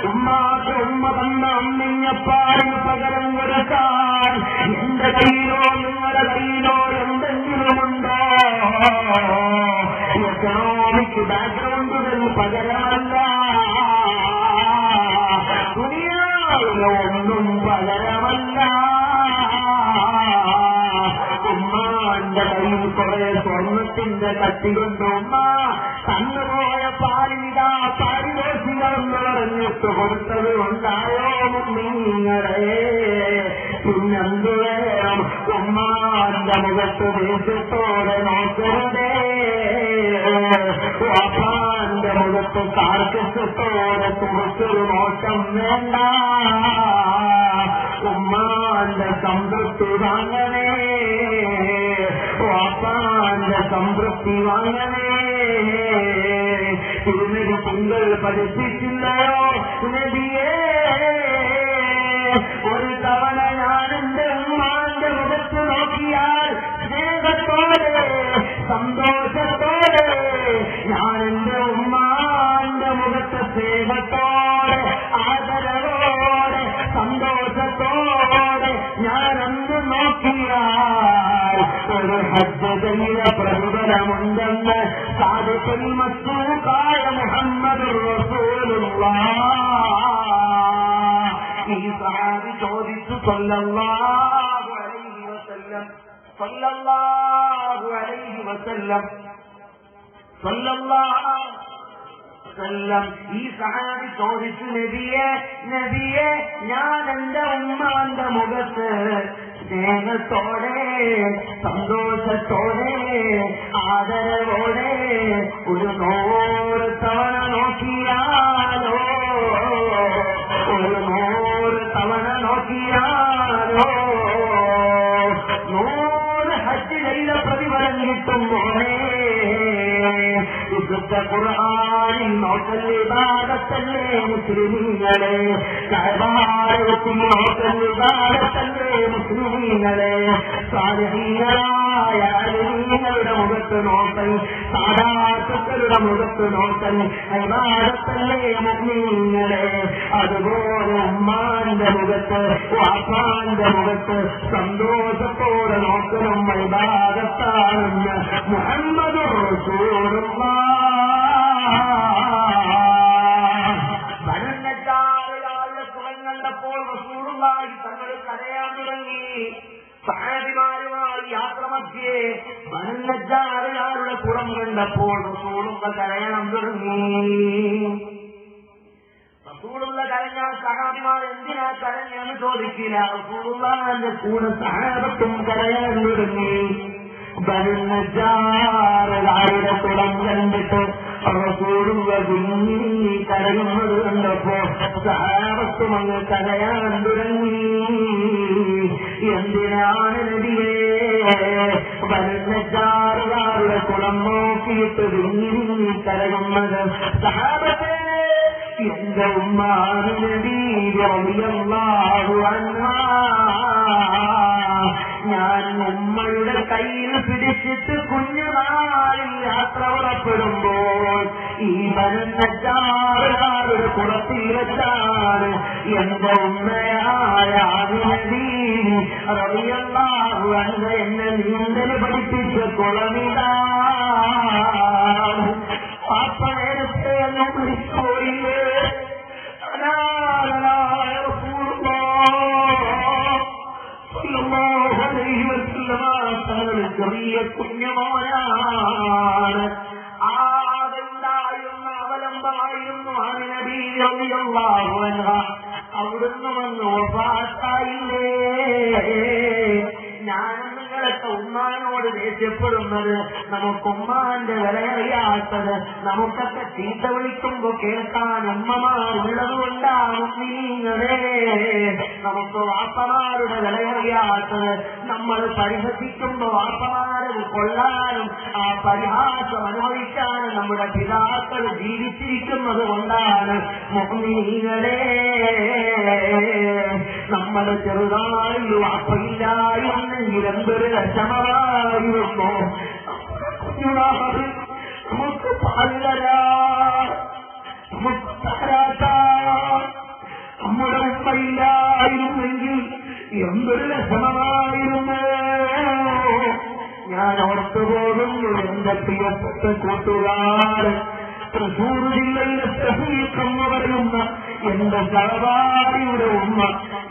ഉമ്മാക്ക് ഉമ്മ തന്ന അമ്മിഞ്ഞപ്പാടിന് പകരം കൊടുക്കാൻ എന്റെ കയ്യിലോ നിങ്ങളുടെ കയ്യിലോ എന്തെങ്കിലുമുണ്ടോ? എക്കണോമിക് ബാക്ക്ഗ്രൗണ്ടുകൾ പകരമല്ല, ദുനിയാവിലെ ഒന്നും പകരമല്ല. ഉമ്മാന്റെ കയ്യിൽ കുറെ സ്വർണത്തിന്റെ കട്ടി കൊണ്ട് ഉമ്മ തന്നുപോയ പാലിതാ പാരിതോഷികളെന്ന് പറഞ്ഞിട്ട് കൊടുത്തത് ഉണ്ടായോ നിങ്ങളെ? പിന്നെന്ത് വേണം? ഉമ്മാന്റെ മുഖത്ത് ദേശത്തോടെ നോക്കരുതേ, വാപ്പാന്റെ മുഖത്ത് കാർക്കശത്തോടെ തുറച്ചൊരു നോട്ടം വേണ്ട. ഉമ്മാന്റെ സംതൃപ്തി വാങ്ങണേ, വാപ്പാന്റെ സംതൃപ്തി വാങ്ങണേ. തിരുനബി തിങ്കൾ പഠിപ്പിച്ചില്ലയോ നബിയേ? ഒരു തവണ ഞാൻ എന്റെ ഉമ്മാന്റെ മുഖത്ത് നോക്കിയാൽ സ്നേഹത്തോടെ സന്തോഷത്തോടെ ഞാൻ എന്റെ ഉമ്മാന്റെ മുഖത്ത് സ്നേഹത്തോടെ ആദരവോടെ സന്തോഷത്തോടെ ഞാൻ അന്ന് നോക്കിയാൽ ഒരു ഹജ്ജ് ചെയ്ത പ്രതിഫലമുണ്ടെന്ന് സാദിഖുൽ മസ്ദൂഖായ മുഹമ്മദ് റസൂലുള്ളാഹ്. ഈ സഹാബി ചോദിച്ചു സല്ലല്ലാഹു അലൈഹി വസല്ലം, സല്ലല്ലാഹു അലൈഹി വസല്ലം, സല്ലല്ലാഹു വസല്ലം. ഈ സഹാബി ചോദിച്ചു നബിയെ, നബിയെ ഞാൻ എന്റെ ഉമ്മാന്റെ മുഖത്ത് സ്നേഹത്തോടെ സന്തോഷത്തോടെ ആദരവോടെ ഒരു 100 തവണ നോക്കിയാലോ, ഒരു 100 തവണ നോക്കിയാലോ 100 ഹജ്ജ് ചെയ്ത പ്രതിഫലം കിട്ടും മോനെ. വിശുദ്ധ ഖുർആനിൽ നോക്കൽ ഇബാദത്തല്ലേ മുസ്ലിമീങ്ങളെ, കഅബയിൽ നോക്കൽ ഇബാദത്തല്ലേ മുസ്ലിമീങ്ങളെ. സാലിഹീങ്ങളായ അലിമീങ്ങളുടെ മുഖത്ത് നോക്കൽ, സാദാത്തുക്കളുടെ മുഖത്ത് നോക്കൽ ഇബാദത്തല്ലേ മുഅ്മിനീങ്ങളെ. അതുപോലെ ഉമ്മാന്റെ മുഖത്ത് വാപ്പാന്റെ മുഖത്ത് സന്തോഷത്തോടെ നോക്കലും ഇബാദത്താണെന്ന് മുഹമ്മദ് റസൂലുള്ളാഹ്. ബനന്നജാറിലായ സുഖം കണ്ടപ്പോൾ റസൂലുള്ളാഹി തങ്ങൾ കരയാൻ തുടങ്ങി. സഹാബിമാരുമായി യാത്ര മധ്യേ ബനന്നജാറിലാരുടെ പുറം കണ്ടപ്പോൾ റസൂലുള്ളാഹി കരയാൻ തുടങ്ങി. റസൂലുള്ള കരഞ്ഞാൽ സഹാബിമാർ എന്തിനാ കരഞ്ഞെന്ന് ചോദിക്കില്ല. റസൂലുള്ളാഹിന്റെ കൂടെ സഹാബത്തും കരയാൻ തുടങ്ങി. ബനന്നജാറിലാരുടെ പുറം കണ്ടിട്ട് റസൂലുള്ളാഹി കരയുന്നത് കണ്ടപ്പോ സഹാബത്തും അങ്ങ് കരയാൻ തുടങ്ങി. എന്തിനാണ് നബിയേ ബനന്നജാറുകാരുടെ കുളം നോക്കിയിട്ട് വിങ്ങി കരയുന്നത്? സഹാബത്തെ, എന്റെ ഉമ്മാണ് നബി റളിയല്ലാഹു അൻഹാ. ഞാൻ ഉമ്മയുടെ കയ്യിൽ പിടിച്ചിട്ട് കുഞ്ഞുനാളിൽ യാത്ര പുറപ്പെടുമ്പോൾ ഈ ബനന്നജാറുകാരുടെ കുളത്തിൽ വെച്ചാണ് എന്റെ ഉമ്മയായ നബി റളിയല്ലാഹു അൻഹ എന്നെ നീന്തൽ പഠിപ്പിച്ച കുളമിതാണ്. പാപ്പ നേരത്തെ എന്നെ വിളിച്ചുപോയില്ലേ? അനാഥനായ ചെറിയ കുഞ്ഞുമോനാണ്. ആദണ്ടായിരുന്ന അവലംബമായിരുന്നു നബി റളിയല്ലാഹു അൻഹ. അവിടുന്ന് വന്ന് വഫാത്തായില്ലേ? ഞാനും നിങ്ങളൊക്കെ ഉമ്മാനോട് ദേഷ്യപ്പെടുന്നത് നമുക്ക് ഉമ്മാന്റെ വിലയറിയാത്തത്, നമുക്കൊക്കെ ചീത്ത വിളിക്കുമ്പോ കേൾക്കാൻ ഉമ്മമാരുള്ളത് കൊണ്ടാണ് നിങ്ങളെ. നമുക്ക് വാപ്പമാരുടെ വിലയറിയാത്തത്, നമ്മൾ പരിഹസിക്കുമ്പോ വാപ്പമാരത് കൊള്ളാനും ആ പരിഹാസം അനുഭവിക്കാനും നമ്മുടെ പിതാക്കൾ ജീവിച്ചിരിക്കുന്നത് കൊണ്ടാണ്. മുഅ്മിനീങ്ങളെ, നമ്മൾ ചെറുതായി വാപ്പയില്ലായിരുന്നെങ്കിൽ എന്തൊരു വിഷമമായിരുന്നു. നമുക്ക് പാലിലരാ, നമുക്ക് തകരാട്ടാ. നമ്മുടെ ഉമ്മയില്ലായിരുന്നെങ്കിൽ എന്തൊരു വിഷമമായിരുന്നു. ഞാൻ ഓർത്തു പോകുന്നു എന്റെ പ്രിയപ്പെട്ട കൂട്ടുകാരൻ തൃശൂർ ജില്ലയിലെ എന്ന് പറയുന്ന എന്റെ സഹപാഠിയുടെ ഉമ്മ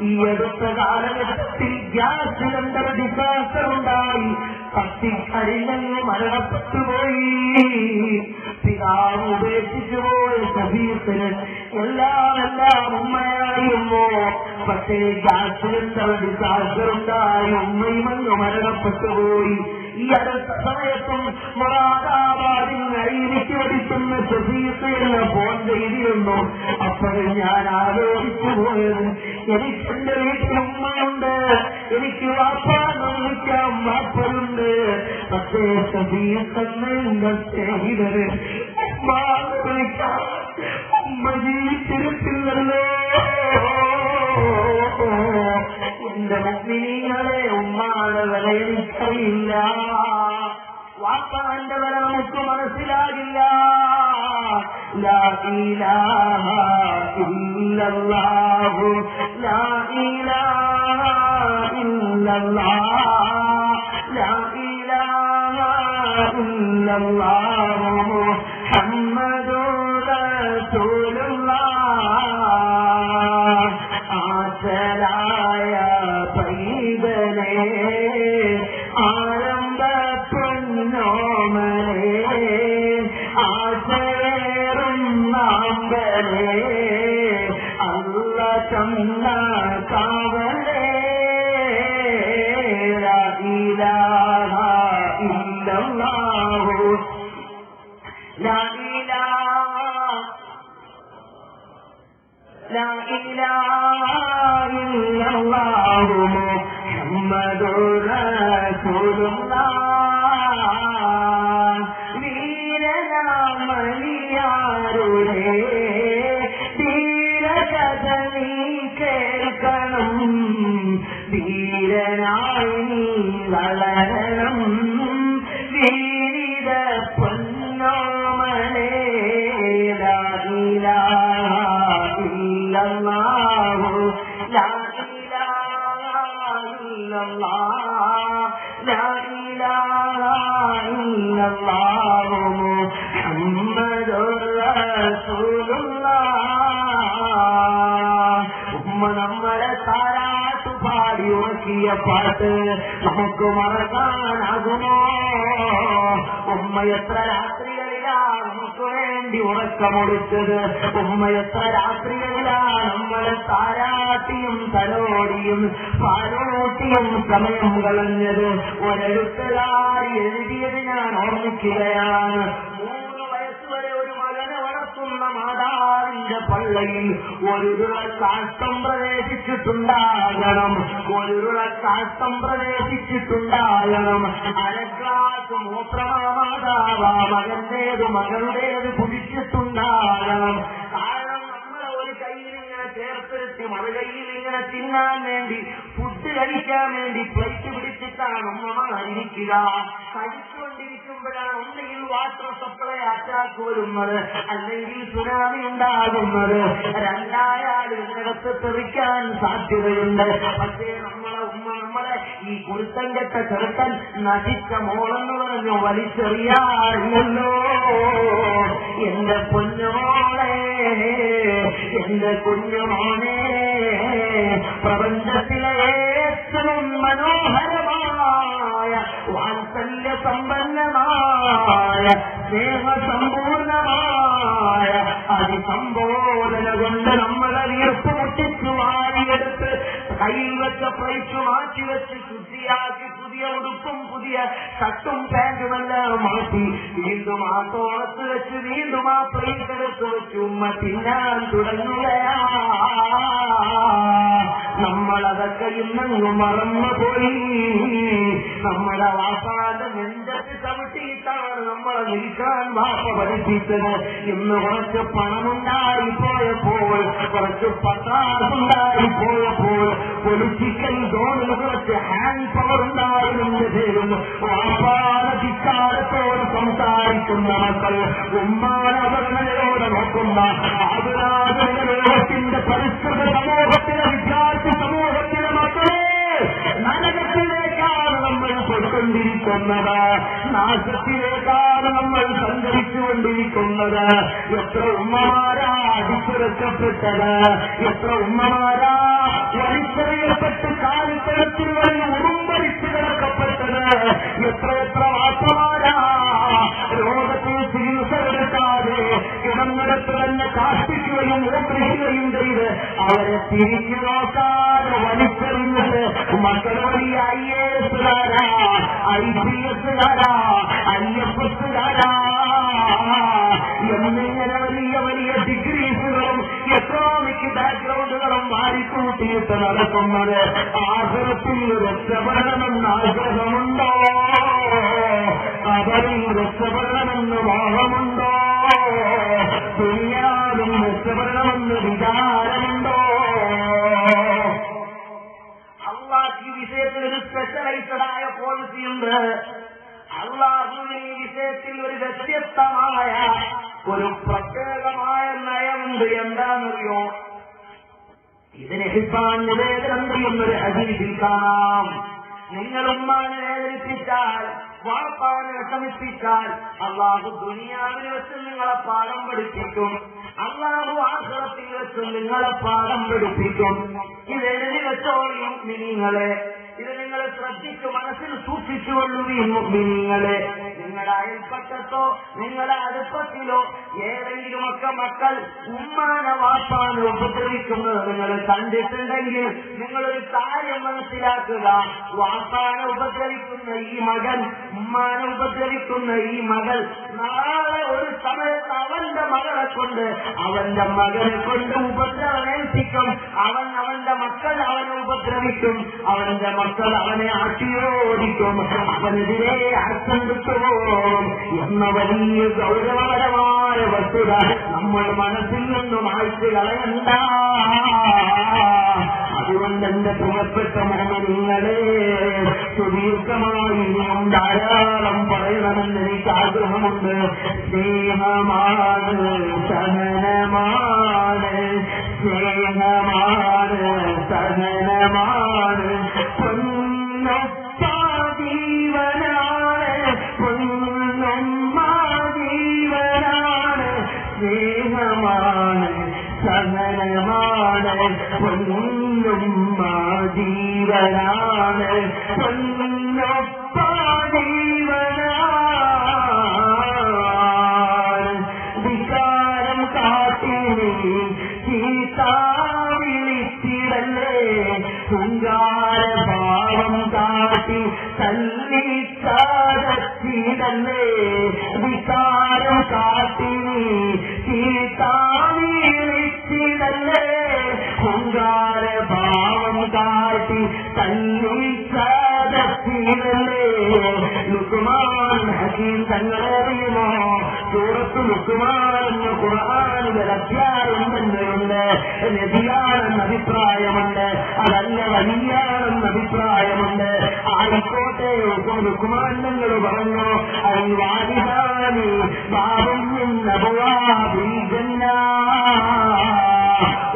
ഈ അടുത്ത കാലഘട്ടത്തിൽ ഗ്യാസ് സിലിണ്ടർ ഡിസാസ്റ്റർ ഉണ്ടായി. കത്തിക്കരിഞ്ഞങ്ങ് മരണപ്പെട്ടുപോയി. പിതാവ് ഉപേക്ഷിച്ചു പോയ സഫീസിന് എല്ലാം ഉമ്മയായിരുന്നു. പക്ഷേ ഗ്യാസ് സിലിണ്ടർ ഡിസാസ്റ്ററുണ്ടായി ഉമ്മയും അങ്ങ് മരണപ്പെട്ടുപോയി. ഈ അടുത്ത സമയത്തും മൊറാദാബാദിൽ അഴിവിക്ക് പഠിക്കുന്ന സഫീസ് എന്ന ഫോൺ ചെയ്തിരുന്നു. അപ്പോഴും ഞാൻ ആലോചിച്ചു പോയത്, എനിക്കെന്റെ വീട്ടിൽ ഉമ്മയുണ്ട്, എനിക്ക് വാപ്പാന്ന് വിളിക്കാം വാപ്പയുണ്ട്. പക്ഷേ സഫീസ് എന്ന സ്നേഹിതര് ഉമ്മാന്ന് വിളിക്കാം ഉമ്മ ജീവിച്ചിരിപ്പില്ലല്ലോ. എന്റെ മുസ്ലിങ്ങളെ ഉമ്മാടെ വില എനിക്കറിയില്ല, വാപ്പാന്റെ വില നമുക്ക് മനസ്സിലാകില്ല. ലാ ഇലാഹ ഇല്ലല്ലാഹു ലാ ഇലാഹ ഇല്ലല്ലാഹ് ലാ ഇലാഹ ഇല്ലല്ലാഹു മുഹമ്മദുർ റസൂലുള്ളാഹ്. ആശരായ പൈതലേ ആരംഭ പൊന്നോമലേ ആശയേറും നാമ്പലേ അല്ല ചന്ന കാവലേ ലാ ഇലാഹ ഇല്ലല്ലാഹു ലാ ഇലാഹ ഇല്ലല്ലാഹു മുഹമ്മദുർ റസൂലുള്ളാഹ്. വീരനാമലിയാരുടെ ധീരകഥ നീ കേൾക്കണം, ധീരനായി നീ വളരണം, വീരിത പൊന്നോമലേ ലാ ഇലാഹ ഇല്ലല്ലാഹു ലാ ഇലാഹ ഇല്ലല്ലാഹ് ലാ ഇലാഹ ഇല്ലല്ലാഹു മുഹമ്മദുർ റസൂലുള്ളാഹ്. ഉമ്മ നമ്മളെ താരാട്ട് പാടി ഉറക്കിയ പാട്ട് നമുക്ക് മറക്കാനാകുമോ? ഉമ്മ എത്ര രാത്രികളിലാണ് നമുക്ക് വേണ്ടി ഉറക്കമൊടുത്തത്, ഉമ്മ എത്ര രാത്രികളിലാണ് നമ്മളെ താരാട്ടിയും തലോടിയും പാലോട്ടിയും സമയം കളഞ്ഞത്. ഒരെഴുത്തുകാരി എഴുതിയത് ഞാൻ ഓർമ്മിക്കുകയാണ്. 3 വയസ്സുവരെ ഒരു മകനെ വളർത്തുന്ന മാതാവിന്റെ പള്ളയിൽ ഒരുരുള കാഷ്ടം പ്രവേശിച്ചിട്ടുണ്ടാകണം, ഒരുരുള കാഷ്ടം പ്രവേശിച്ചിട്ടുണ്ടാകണം. അരഗ്ലാസ് മൂത്രമാ മാതാവ് മകന്റേത് മകളുടേത് കുടിച്ചിട്ടുണ്ടാകണം. കാരണം നമ്മളെ ഒരു കയ്യിൽ ഇങ്ങനെ ചേർത്തെടുത്ത് മറുകൈയിൽ ഇങ്ങനെ തിന്നാൻ വേണ്ടി ഫുഡ് കഴിക്കാൻ വേണ്ടി പ്ലേറ്റ് പിടിച്ചിട്ടാണ് ഉമ്മമാരിയ്ക്കുക. കഴിച്ചുകൊണ്ടിരിക്കുമ്പോഴാണ് ഒന്നുകിൽ വാട്ടർ സപ്ലൈ അറ്റാക്ക് വരുന്നത്, അല്ലെങ്കിൽ സുനാമി ഉണ്ടാകുന്നത്. രണ്ടായാലും ഇതിനകത്ത് തെറിക്കാൻ സാധ്യതയുണ്ട്. പക്ഷേ നമ്മളെ ഉമ്മ നമ്മളെ ഈ കുരുത്തം കെട്ട ചെറുക്കൻ നശിച്ച മോളെന്ന് പറഞ്ഞു വലിച്ചെറിയാറില്ലല്ലോ. എന്റെ പൊന്നുമോളെ, എന്റെ കുഞ്ഞുമോനെ, പ്രപഞ്ചത്തിലെ ഏറ്റവും മനോഹരമായ വാത്സല്യ സമ്പന്നമായ സ്നേഹസമ്പൂർണമായ അതിസംബോധന കൊണ്ട് നമ്മളെ വീർപ്പ് മുട്ടിച്ചു വാരിയെടുത്ത് കയ്യിൽ വെച്ച പ്ലേറ്റ് മാറ്റിവെച്ച് ശുദ്ധിയാക്കി പുതിയ ഉടുപ്പും പുതിയ ഷർട്ടും പാൻറ്റുമെല്ലാം മാറ്റി വീണ്ടും ആ തോളത്ത് വെച്ച് വീണ്ടും ആ പ്ലേറ്റ് എടുത്ത് വെച്ച് ഉമ്മ തിന്നാൻ തുടങ്ങുകയാ. നമ്മളതൊക്കെ ഇന്നങ്ങ് മറന്നുപോയി. നമ്മുടെ വാപ്പാന്റെ നെഞ്ചത്ത് ചവിട്ടിയിട്ടാണ് നമ്മളെ നിൽക്കാൻ വാപ്പ പഠിപ്പിച്ചത്. ഇന്ന് കുറച്ച് പണമുണ്ടായി പോയപ്പോൾ, കുറച്ച് പത്രാസുണ്ടായിപ്പോയപ്പോൾ, പൊളിറ്റിക്കൽ സോണിൽ കുറച്ച് ഹാൻഡ് പവർ ഉണ്ടായതിന്റെ പേരിൽ വാപ്പാടെ ധിക്കാരത്തോട് സംസാരിക്കുന്ന മക്കൾ, ഉമ്മാന അവസ്ഥയോടെ നോക്കുന്ന ആതുരാധുനിക ലോകത്തിന്റെ പരിസ്ഥിത സമൂഹത്തിലെ വിദ്യാർത്ഥി സമൂഹത്തിലെ മക്കളെ നരകത്തിലേക്കാണ് നമ്മൾ പോയിക്കൊണ്ടിരിക്കുന്നത്, നാശത്തിലേക്കാണ് നമ്മൾ സഞ്ചരിച്ചുകൊണ്ടിരിക്കുന്നത്. എത്ര ഉമ്മമാരാ അടിച്ചുരക്കപ്പെട്ടത്, എത്ര ഉമ്മമാരാ വലിച്ചെറിയപ്പെട്ട് കാലിത്തരത്തിൽ വഴി ഉറുമ്പരിച്ചു കിടക്കപ്പെട്ടത്, എത്ര കാഷ്ടിക്കുകയും മൂത്രിക്കുകയും ചെയ്ത് അവരെ തിരിഞ്ഞു നോക്കാതെ വലിച്ചെറിഞ്ഞിട്ട് മക്കൾ വലിയ IAS-കാരാ, IPS-കാരാ, IFS-കാരാ എന്നിങ്ങനെ വലിയ വലിയ ഡിഗ്രീസുകളും എക്കണോമിക് ബാക്ക്ഗ്രൗണ്ടുകളും വാരിക്കൂട്ടിയിട്ട് നടക്കുന്നത് ആഗ്രഹത്തിൽ രക്ഷപ്പെടണമെന്ന് ആഗ്രഹമുണ്ടോ? അവരിൽ രക്ഷപ്പെടണമെന്ന് മോഹമുണ്ടോ? ദുനിയാവിൽ രക്ഷപ്പെടണമെന്ന് വിചാരമുണ്ടോ? അള്ളാഹ് ഈ വിഷയത്തിൽ ഒരു സ്പെഷ്യലൈസ്ഡായ പോളിസിയുണ്ട്. അള്ളാഹുവിന് ഈ വിഷയത്തിൽ ഒരു വ്യത്യസ്തമായ ഒരു പ്രത്യേകമായ നയമുണ്ട്. എന്താണെന്നറിയോ? ഇതിന് ഹിസാൻ നിവേദനം ചെയ്യുന്നൊരു ഹദീസിൽ കാണാം. നിങ്ങൾ ഉമ്മാനെ വേദനിപ്പിച്ചാൽ, വാപ്പാനെ വിഷമിപ്പിച്ചാൽ അള്ളാഹു ദുനിയാവിൽ വെച്ച് നിങ്ങളെ പാഠം പഠിപ്പിക്കും, അള്ളാഹു ആഖിറത്തിൽ വെച്ച് നിങ്ങളെ പാഠം പഠിപ്പിക്കും. ഇതെഴുതി വെച്ചോളിയും നിങ്ങളെ, ഇത് നിങ്ങൾ ശ്രദ്ധിച്ചു മനസ്സിൽ സൂക്ഷിച്ചുകൊള്ളുകയും മുഅ്മിനീങ്ങളെ. നിങ്ങളുടെ അയൽപ്പക്കത്തോ നിങ്ങളുടെ അടുപ്പത്തിലോ ഏതെങ്കിലുമൊക്കെ മക്കൾ ഉമ്മാനെ വാപ്പാനെ ഉപദ്രവിക്കുന്നത് നിങ്ങൾ കണ്ടിട്ടുണ്ടെങ്കിൽ നിങ്ങളൊരു കാര്യം മനസ്സിലാക്കുക. വാപ്പാനെ ഉപദ്രവിക്കുന്ന ഈ മകൻ, ഉമ്മാനെ ഉപദ്രവിക്കുന്ന ഈ മകൾ നാളെ ഒരു സമയത്ത് അവന്റെ മകളെ കൊണ്ട്, അവന്റെ മകനെ കൊണ്ട് ഉപദ്രവമേൽപ്പിക്കും. അവന്റെ മക്കൾ അവനെ ഉപദ്രവിക്കും, അവന്റെ മക്കൾ അവനെ ആട്ടിയോടിക്കും, അവനെതിരെ അർത്ഥം കിട്ടുപോകും എന്ന വലിയ ഗൗരവപരമായ വസ്തുത നമ്മൾ മനസ്സിൽ നിന്നും ആഴ്ച കളയണ്ട. അതുകൊണ്ട് എന്റെ പ്രിയപ്പെട്ട മുഅ്മിനീങ്ങളെ, സുദീർഘമായി ഇനിയും ധാരാളം പറയണമെന്ന് എനിക്ക് ആഗ്രഹമുണ്ട്. സ്നേഹമാണ്, സഹനമാണ്, സ്നേഹമാണ്, സഹനമാണ്, പൊന്നൊപ്പ ജീവനാണ്, പൊന്നൊമ്മ ജീവനാണ്, സ്നേഹമാണ്, സഹനമാണ്, പൊന്നുമ്മ ജീവനാണ്, പൊന്നൊപ്പ ജീവനാണ്. വികാരം കാട്ടി ചീത്താവിളിച്ചിടല്ലേ, ശൃംഗാരഭാവം കാട്ടി തല്ലിച്ചാടത്തിടല്ലേ, വികാരം കാട്ടി ചീത്താവിളിച്ചിടല്ലേ, ശൃംഗാരഭാവം കാട്ടി തല്ലിച്ചാടത്തിടല്ലേ. ലുക്മാൻ ഹകീം തങ്ങളറിയുമോ? സൂറത്ത് ലുക്മാൻ എന്ന ഖുർആനിലെ അധ്യായം തന്നെയുണ്ട്. നബിയാണെന്ന അഭിപ്രായമുണ്ട്, അതല്ല വലിയാണെന്ന അഭിപ്രായമുണ്ട്. ആയിക്കോട്ടെ, ലുക്മാൻ തങ്ങൾ പറഞ്ഞു, അൽവാദിഹാനി ബാബും മിൻ അബ്വാബിൽ ജന്ന,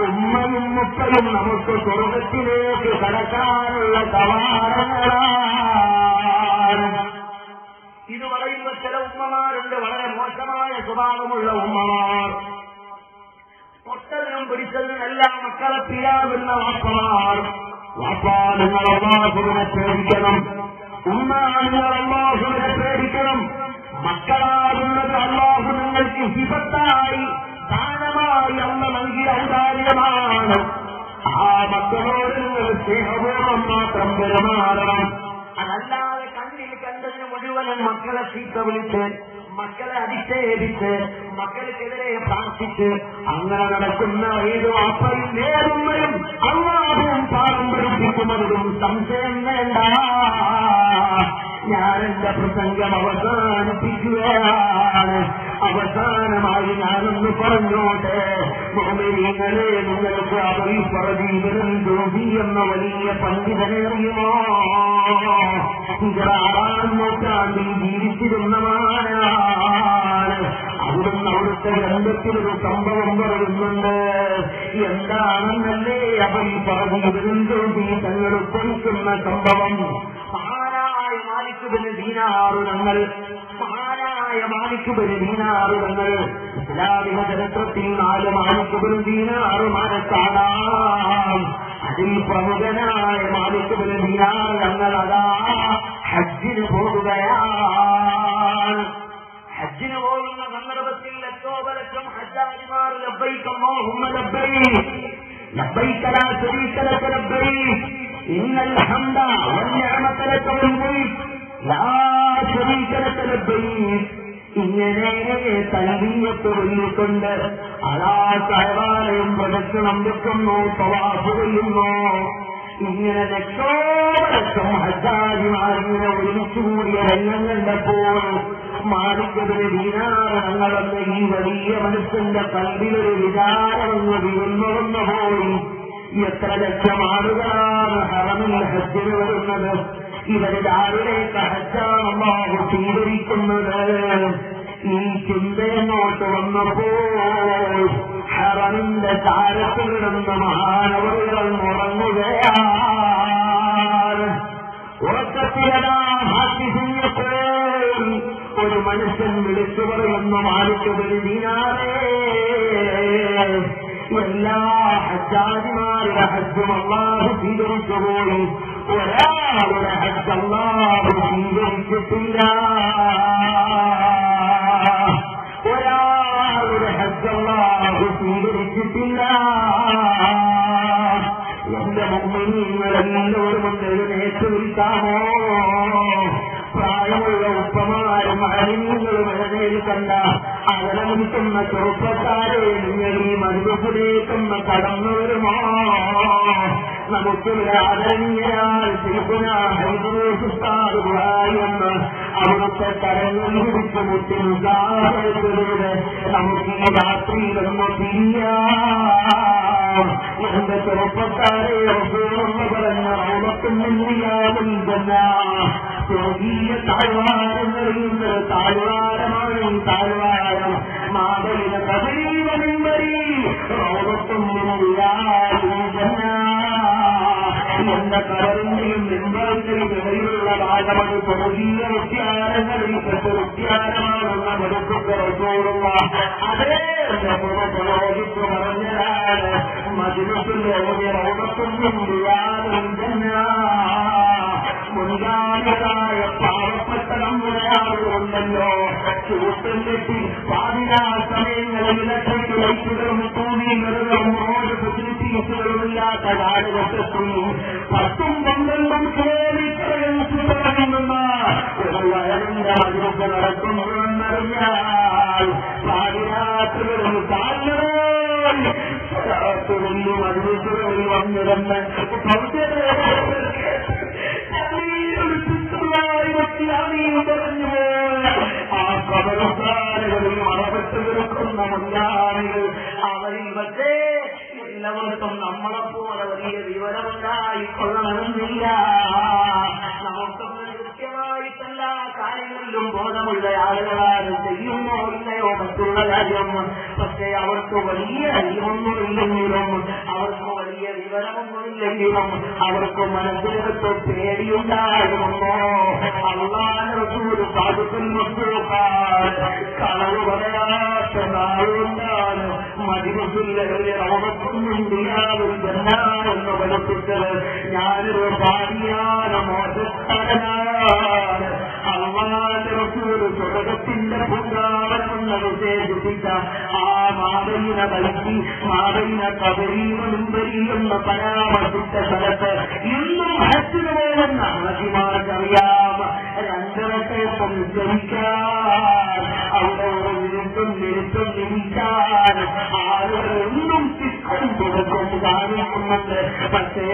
ഉമ്മയും മുപ്പയും നമുക്ക് സ്വർഗത്തിലേക്ക് കടക്കാനുള്ള കവാടങ്ങളാണ്. ഇത് പറയുമ്പോൾ ചില ഉമ്മമാരുണ്ട്, വളരെ മോശമായ സ്വഭാവമുള്ള ഉമ്മമാർ. തൊട്ടതിനും പിടിച്ചതിനും എല്ലാം മക്കളെ പിയാവുന്ന വാപ്പമാർ. വാപ്പാ, നിങ്ങൾ അല്ലാഹുവിനെ പേടിക്കണം. ഉമ്മ, നിങ്ങൾ അല്ലാഹുവിനെ പേടിക്കണം. മക്കളാകുന്നത് അല്ലാഹു നിങ്ങൾക്ക് ഹിബത്തായി, ദാനമായി അല്ല നൽകിയ ഔദാര്യമാണ്. ആ മക്കളോട് നിങ്ങൾ സ്നേഹപൂർവ്വം മാത്രം പെരുമാറണം. അതല്ലാതെ കണ്ണിൽ കണ്ടതിന് മുഴുവനും മക്കളെ ചീത്ത വിളിച്ച്, മക്കളെ അധിക്ഷേപിച്ച്, മക്കൾക്കെതിരെ പ്രാർത്ഥിച്ച് അങ്ങനെ നടക്കുന്ന ഏത് വാപ്പയും ഏതുമ്മയും അല്ലാഹുവും പാഠം പഠിപ്പിക്കുന്നതിലും സംശയം വേണ്ട. ഞാൻ എന്റെ പ്രസംഗം അവസാനിപ്പിക്കുകയാണ്. അവസാനമായി ഞാനൊന്ന് പറഞ്ഞോട്ടെ. മുഅ്മിനീങ്ങളെ, നിങ്ങൾക്ക് അബീ ഫറദീബിൻ ജൗസി എന്ന വലിയ പണ്ഡിതനെ അറിയുമോ? 6-ാം നൂറ്റാണ്ടിൽ ജീവിച്ചിരുന്നവനാണ്. അവിടുന്ന് അവിടുത്തെ ഗ്രന്ഥത്തിലൊരു സംഭവം പറയുന്നുണ്ട്. എന്താണെന്നല്ലേ അബീ ഫറദീബിൻ ജൗസി തങ്ങൾ ഉദ്ധരിക്കുന്ന സംഭവം? മഹാനായ മാലിക് ബിൻ ദീനാർ തങ്ങൾ, മഹാനായ മാലിക് ബിൻ ദീനാർ തങ്ങൾ, ഇസ്ലാമിക ചരിത്രത്തിൽ 4 മാലിക് ബിൻ ദീനാറുമാരെ കാണാം. അതിൽ പ്രമുഖനായ മാലിക് ബിൻ ദീനാർ തങ്ങൾ അതാ ഹജ്ജിന് പോകുകയാണ്. ഹജ്ജിന് പോകുന്ന സന്ദർഭത്തിൽ ലക്ഷോപലക്ഷം ഹജ്ജാജിമാർ ലബ്ബൈക അല്ലാഹുമ്മ ലബ്ബൈക് ലബ്ബൈക ലാ ശരീക ലക ലബ്ബൈക് ഇന്നൽ ഹംദ വന്നിഅമത ലക വൽ മുൽക് ലാ ശരീക ലക ലബ്ബൈക് ഇങ്ങനെ തൽബിയത്ത് ചൊല്ലിക്കൊണ്ട് അലാ സഹവാലയം പ്രദക്ഷിണം വെക്കുന്നു, തവാഫ് ചെയ്യുന്നു. ഇങ്ങനെ ലക്ഷോലക്ഷം ഹജ്ജാജിമാരിങ്ങനെ ഒരുമിച്ചുകൂടിയ രംഗം കണ്ടപ്പോൾ മാലിക് ഇബ്നു ദീനാർ തങ്ങളെന്ന ഈ വലിയ മനുഷ്യന്റെ കൽബിലൊരു വിചാരമെന്ന് വിരുന്നുറന്നു പോയി. എത്ര ലക്ഷം ആളുകളാണ് ഹറമിൽ ഹജ്ജിന് വരുന്നത്, ഇവരുടെ ആരുടെയൊക്കെ ഹജ്ജാണ് അല്ലാഹു സ്വീകരിക്കുന്നത്. ഈ ചിന്തയെന്നോട്ട് വന്നപ്പോൾ ഹറമിന്റെ ചാരത്ത് കിടന്ന മഹാനവറുകൾ ഉറങ്ങുകയാണ്. ഉറക്കത്തിലതാ ഹാസിസിഞ്ഞപ്പോൾ ഒരു മനുഷ്യൻ വിളിച്ചു പറയുന്നു, മാലിക് ഇബ്നു ദീനാറേ, എല്ലാ ഹജ്ജാജിമാരുടെ ഹജ്ജും അല്ലാഹു സ്വീകരിച്ചു പോയി, ഒരാളുടെ ഹജ്ജ് അല്ലാഹു സ്വീകരിച്ചിട്ടില്ല. ഒരാളുടെ ഹജ്ജ് അല്ലാഹു സ്വീകരിച്ചിട്ടില്ല. എന്റെ മുഅ്മിനീങ്ങളെല്ലാവരും ഒന്ന് എഴുന്നേറ്റ് നിൽക്കാമോ? പ്രായമുള്ള ഉപ്പമാരും അരിമീങ്ങളും എഴുന്നേൽക്കണ്ട. അകലെ നിൽക്കുന്ന ചെറുപ്പക്കാരെ നിങ്ങൾ ഈ മരുഭത്തിലേക്കൊന്ന് കടന്നു വരുമോ? നമുക്കിവിടെ ആദരണീയരാൽ എന്ന് അവിടുത്തെ കരങ്ങളിൽ പിടിച്ച് മുട്ടിനുദാഹരിച്ചതിലൂടെ നമുക്ക് ഈ രാത്രിയിലൊന്ന് തിരിയാം. എന്റെ ചെറുപ്പക്കാരെ എന്ന് പറഞ്ഞ റൗളത്തുന്നില്ലാതില്ല സ്വർഗീയ താഴ്വാരങ്ങളിൽ നിന്ന് താഴ്വാരമാണ് ഈ താഴ്വാരം. മാതയില കഥീവരി റൗളത്തുന്നില്ലാതില്ല. എന്റെ കടലിന്റെയും നിമ്പറിന്റെയും ഇടയിലുള്ള ഭാഗമത് സ്വർഗീയ ഉദ്യാനങ്ങളിൽ പെട്ട ഉദ്യാനമാണെന്ന വെറുപ്പൊക്കെ റസൂലുള്ള അതേ പ്രയോഗിച്ചു പറഞ്ഞതാണ്. മജ്‌ലിസിന്റെ ഒരു റൗളത്തൊന്നും യാതൊന്നില്ല. മുൻകാലതായ പാവപ്പെട്ട നമ്മുടെ ആളുകളുണ്ടല്ലോ, ചൂട്ടും കെട്ടി പാതിരാ സമയങ്ങളിൽ ഇലക്ട്രിക് ലൈറ്റുകളും ടൂവീലറുകളും റോഡ് ഫെസിലിറ്റീസുകളുമില്ലാത്ത കാലഘട്ടത്തിൽ 10ഉം 12ഉം കിലോമീറ്റർ തുടങ്ങുന്ന ഒരു വയറിന്റെ മജ്‌ലിസ് നടക്കുന്നുവെന്നറിഞ്ഞാൽ പാതിരാത്രികളിൽ കാലുകളിൽ മജ്‌ലിസുകളിൽ വന്നിരുന്ന് പറഞ്ഞു ആ കബറസ്ഥാനുകളിൽ മറവിട്ട് കിടക്കുന്ന മുന്നാളികൾ അവരിൽ പക്ഷേ എല്ലാവർക്കും നമ്മളെപ്പോലെ വലിയ വിവരമുണ്ടായിക്കൊള്ളണമെന്നില്ല. നമുക്കൊന്ന് കൃത്യമായിട്ടെല്ലാ കാര്യങ്ങളിലും ബോധമുള്ള ആളുകളാണ് ചെയ്യുന്നോ ഇല്ലയോ മറ്റുള്ള കാര്യം. പക്ഷേ അവർക്ക് വലിയ അറിവൊന്നുമില്ലെങ്കിലും അവർക്ക് വലിയ വിവരമൊന്നുമില്ലെങ്കിലും അവർക്ക് മനസ്സിനകത്ത് പേടിയുണ്ടാകുമെന്നോ. അല്ലാഹുവിന്റെ റസൂൽ സാദിഖുൽ മസ്ദൂഖാൻ കളവ് പറയാത്ത നാളുകൊണ്ടാണ് മജ്‌ലിസിലെ റൗളത്തുൻ ദിയാവുൽ ജന്ന എന്ന് പഠിപ്പിച്ചത്. ഞാനൊരു ഭാര്യയാണ്, മോശക്കാരനാണ്. അല്ലാഹുവിന്റെ റസൂൽ സ്വർഗ്ഗത്തിന്റെ പൂങ്കാവനമെന്ന് വിശേഷിപ്പിച്ച ആ മാതയിന ബൈത്തി മാതയിന കബരീവനുംബരി എന്ന് പരാമർശിച്ച സ്ഥലത്ത് ഇന്നും ഹജ്ജിന് പോകുന്ന ഹാജിമാർക്കറിയാം. 2 വട്ടം ജനിക്കാൻ അവിടെ ഒരു നിരുത്തും നിരിക്കാൻ ആളുകൾ ഒന്നും ചിത്രം തുടക്കം കാണിക്കുന്നുണ്ട്. പക്ഷേ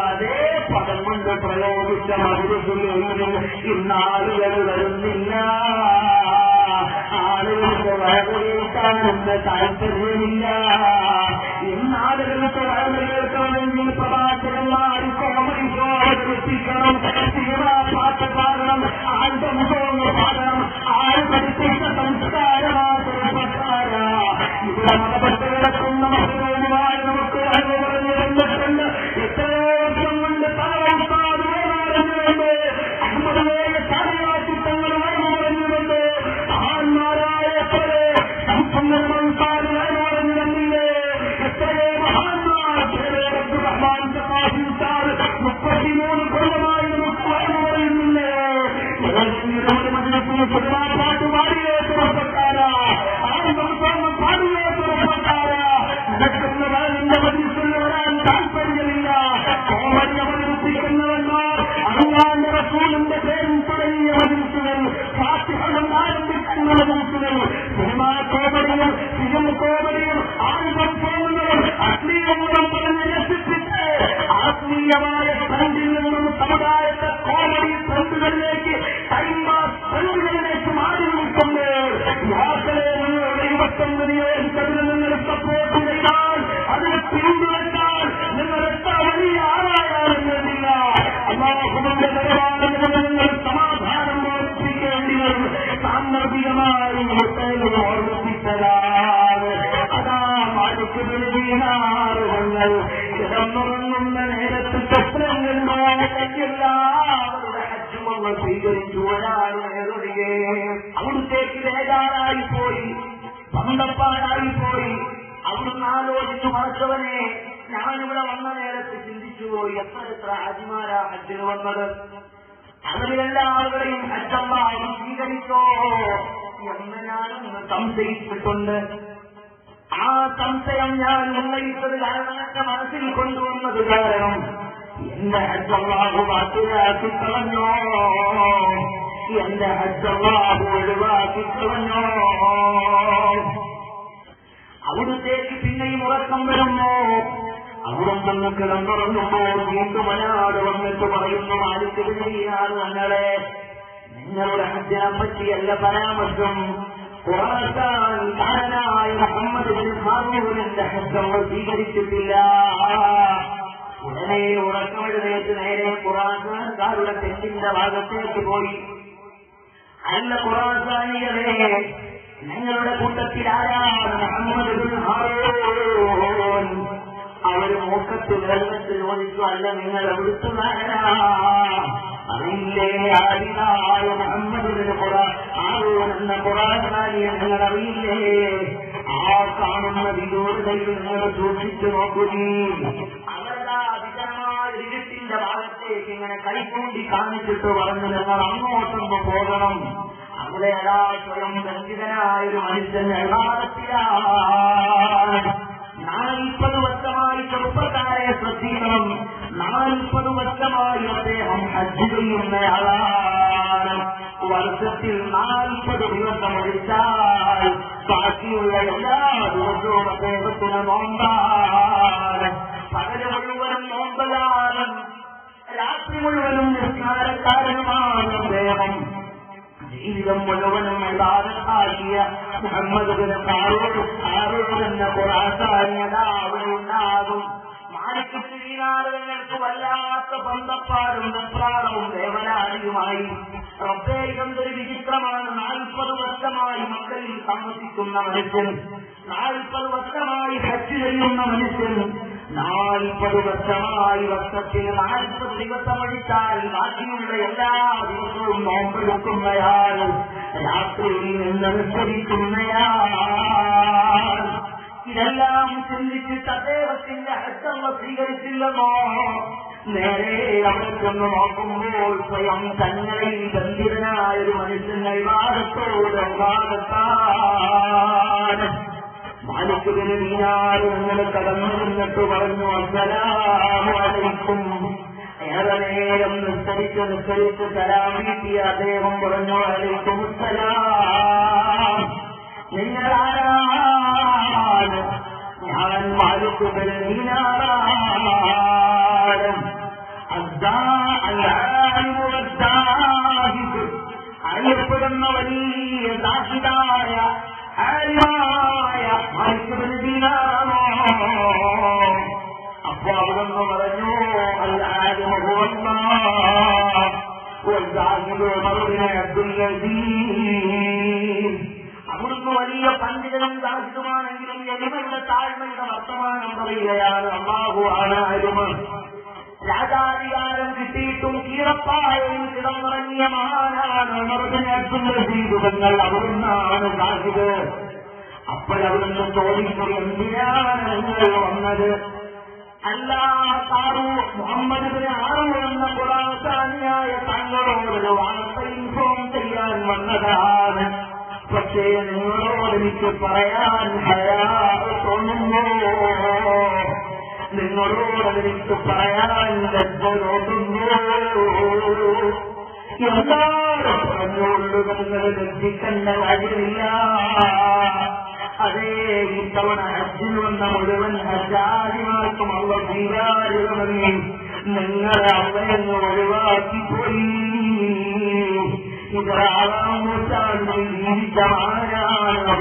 അതേ പദം കൊണ്ട് പ്രയോഗിച്ച മജ്‌ലിസിൽ ഇന്നാളുകൾ വരുന്നില്ല. ആളുകൾക്ക് വഴങ്ങേൽക്കാനെന്ന് താല്പര്യമില്ല. ഇന്നാളുകൾക്ക് വഴങ്ങേൽക്കണമെങ്കിൽ പ്രവാചകന്മാർ കോമഡി ഷോ അവതരിപ്പിക്കണം, സിനിമാ പാട്ട് പാടണം, ആൽബം സോങ് പാടണം. ആൾ പഠിപ്പിച്ച സംസ്കാരമാണ് ഇവിടെ മതപ്പെട്ട് കിടക്കുന്ന മക്കളുമായി നമുക്ക് വഴങ്ങു പറഞ്ഞു വന്നിട്ടുണ്ട്. എത്രയോ വർഷം കൊണ്ട് പല ഉസ്താദുമാരുണ്ട്, അഹമ്മദായ സാരിയാറ്റിത്തങ്ങൾ വഴങ്ങു പറഞ്ഞുകൊണ്ട് മഹാന്മാരായ എത്രയോ സമ്പന്നന്മാർ വഴങ്ങു പറഞ്ഞു തന്നില്ലേ. എത്രയോ മഹാന്മാർ 33 കൊല്ലമായി നമുക്ക് വഴങ്ങു പറയുന്നില്ലേ. മജ്‌ലിസിൽ പാട്ട് പാടിയേക്ക് പ്രാഥമികമായി ഓർമ്മിപ്പിച്ചതാണ്. അതാ മാലിക് ബിൻ ദീനാർ തങ്ങൾ കിടന്നുറങ്ങുന്ന നേരത്ത് എല്ലാവരുടെ ഹജ്ജുമ സ്വീകരിച്ചു. ഒരാളുകളൊഴികെ അവിടുത്തേക്ക് ബേജാറായി പോയി, ബന്ധപ്പാടായി പോയി. അവിടുന്ന് ആലോചിച്ചു, മറച്ചവനെ, ഞാനിവിടെ വന്ന നേരത്ത് ചിന്തിച്ചു പോയി, എത്ര ഹാജിമാരാ ഹജ്ജിന് വന്നത്, അവരെല്ലാവരുടെയും ഹജ്ജല്ലാഹു സ്വീകരിച്ചോ എന്ന് ഞാനൊന്ന് സംശയിച്ചിട്ടുണ്ട്. ആ സംശയം ഞാൻ ഉന്നയിച്ചത് കാരണം എന്റെ മനസ്സിൽ കൊണ്ടുവന്നത് കാരണം എന്റെ ഹജ്ജല്ലാഹു ബാക്കിയാക്കി കളഞ്ഞോ, എന്റെ ഹജ്ജല്ലാഹു ഒഴിവാക്കി കളഞ്ഞോ. അവിടുത്തേക്ക് പിന്നെയും ഉറക്കം വരുന്നു. അവിടെ നിന്ന് കിടന്നുറങ്ങുമ്പോൾ വീണ്ടും ഒരാട് വന്നിട്ട് പറയുന്നു, മാലിക് ബിൻ ദീനാർ തങ്ങളെ, നിങ്ങളുടെ ഹജ്ജിനെ പറ്റിയല്ല പരാമർശം, ഖുറാൻകാരനായ മുഹമ്മദ് ബിൻ ഹാറൂനിന്റെ ഹജ്ജ് സ്വീകരിച്ചിട്ടില്ല. ഉടനെ ഉറക്കമെഴുന്നേറ്റ് നേരെ ഖുറാൻകാരുടെ തെറ്റിന്റെ ഭാഗത്തേക്ക് പോയി. അല്ല ഖുറാൻകാരികളെ, നിങ്ങളുടെ കൂട്ടത്തിൽ ആരാണ് മുഹമ്മദ് ബിൻ ഹാറൂൻ? അവര് മൂക്കത്ത് വെള്ളത്തിൽ ചോദിച്ചു, അല്ല നിങ്ങൾ എവിടുത്തുകാരനാ? അറിയില്ലേ ആദിനായ മുഹമ്മദ് ബിൻ ഹാറൂൻ എന്ന ഖുറാൻകാരിയെ നിങ്ങൾ അറിയില്ലേ? ആ കാണുന്ന വിദൂരതയിൽ നിങ്ങൾ സൂക്ഷിച്ചു നോക്കുകയും അവരുടെ വിജയമായ ഇരുട്ടിന്റെ ഭാഗത്തേക്ക് ഇങ്ങനെ കൈക്കൂണ്ടി കാണിച്ചിട്ട് പറഞ്ഞു, നിങ്ങൾ അങ്ങോട്ടൊന്ന് പോകണം. അവിടെ അതാ സ്വയം ബന്ധിതനായൊരു മനുഷ്യൻ ഇബാദത്തിലാണ്. 40 വർഷമായി ചെറുപ്പക്കാരെ ശ്രദ്ധിക്കണം. 40 വർഷമായി അദ്ദേഹം ഹജ്ജ് ചെയ്യുന്നയാളാണ്. വർഷത്തിൽ 40 ദിവസം ഒഴിച്ചാൽ ബാക്കിയുള്ള എല്ലാ ദിവസവും അദ്ദേഹത്തിന് നോമ്പാണ്. പകല് മുഴുവനും നോമ്പലാണ്, രാത്രി മുഴുവനും നിസ്കാരക്കാരനുമാണ് അദ്ദേഹം. ജീവിതം മുഴുവനും ഇബാദത്താക്കിയ മുഹമ്മദ് ബിൻ ഹാറൂൻ എന്ന ഖുറാൻകാരൻ അവിടെ ഉണ്ടാകും. മാലിക് ബിൻ ദീനാർ തങ്ങൾക്ക് വല്ലാത്ത ബന്ധപ്പാടും വെപ്രാളവും വേവലാതിയുമായി. റബ്ബേ, ഇതെന്തൊരു വിചിത്രമാണ്. 40 വർഷമായി മക്കളിൽ താമസിക്കുന്ന മനുഷ്യൻ, 40 വർഷമായി ഹജ്ജ് ചെയ്യുന്ന മനുഷ്യൻ, 40 വർഷമായി വർഷത്തിൽ 40 ദിവസം ഒഴിച്ചാൽ ബാക്കിയുള്ള എല്ലാ ദിവസവും നോമ്പെടുക്കുന്നയാൾ, രാത്രിയിൽ നിന്ന് നിസ്കരിക്കുന്നയാൾ. ഇതെല്ലാം ചിന്തിച്ചിട്ട് അദ്ദേഹത്തിന്റെ ഹജ്ജ് സ്വീകരിച്ചില്ലെന്നോ? നേരെ അവിടെ ചെന്ന് നോക്കുമ്പോൾ സ്വയം തങ്ങളിൽ ബന്ധിതനായൊരു മനുഷ്യന്റെ ഇബാദത്തോട് ഇബാദത്താണ്. മാലിക് ബിൻ ദീനാർ നിങ്ങൾ കടന്നു നിന്നിട്ട് പറഞ്ഞു, അസ്സലാമു അലൈക്കും. ഏറെ നേരം നിസ്കരിച്ച് സലാം വീട്ടിയ അദ്ദേഹം പറഞ്ഞു, അലൈക്കും അസ്സലാം. നിങ്ങളാരാണ്? ഞാൻ മാലിക് ബിൻ ദീനാറാണ്. അറിയപ്പെടുന്ന വലിയ ദാഹിതായ മാലിക് ബിൻ ദീനാറാണോ? അപ്പൊ അവിടെന്ന് പറഞ്ഞു, അവിടുന്ന് വലിയ പണ്ഡിതനും ദാഹിതുമാണെങ്കിലും എളിമയുടെ താഴ്മയുടെ വർത്തമാനം പറയുകയാണ്. അല്ലാഹു ആണ് അരുമ. രാജാധികാരം കിട്ടിയിട്ടും കീറപ്പായയിൽ കിടന്നിറങ്ങിയ മഹാനാണ് ജീവിതങ്ങൾ. അവിടുന്നാണ് ദാഹിത്. അപ്പോഴവിടുന്ന് ചോദിച്ചു, എന്തിനാണ് നിങ്ങൾ വന്നത്? അല്ല മുഹമ്മദ് ബിൻ ഹാറൂൻ എന്ന ഖുറാൻകാരനായ തങ്ങളോടൊരു വാർത്ത ഇൻഫോം ചെയ്യാൻ വന്നതാണ്. പക്ഷേ നിങ്ങളോട് എനിക്ക് പറയാൻ ഹയാ തോന്നുന്നു, നിങ്ങളോട് എനിക്ക് പറയാൻ ലജ്ജ തോന്നുന്നു. എല്ലാവരും പറഞ്ഞുകൊണ്ട് നിങ്ങൾ ലജ്ജിക്കേണ്ട കാര്യമില്ല. അതേ, ഇത്തവണ ഹജ്ജിന് വന്ന മുഴുവൻ ഹജ്ജാദിമാർക്കും അള്ളാഹു സ്വീകാര്യമെന്ന് നിങ്ങളെ അവരെന്ന് ഒഴിവാക്കിപ്പോയി. ഇവരാളാം നൂറ്റാണ്ടിൽ ജീവിച്ച ആരാണ്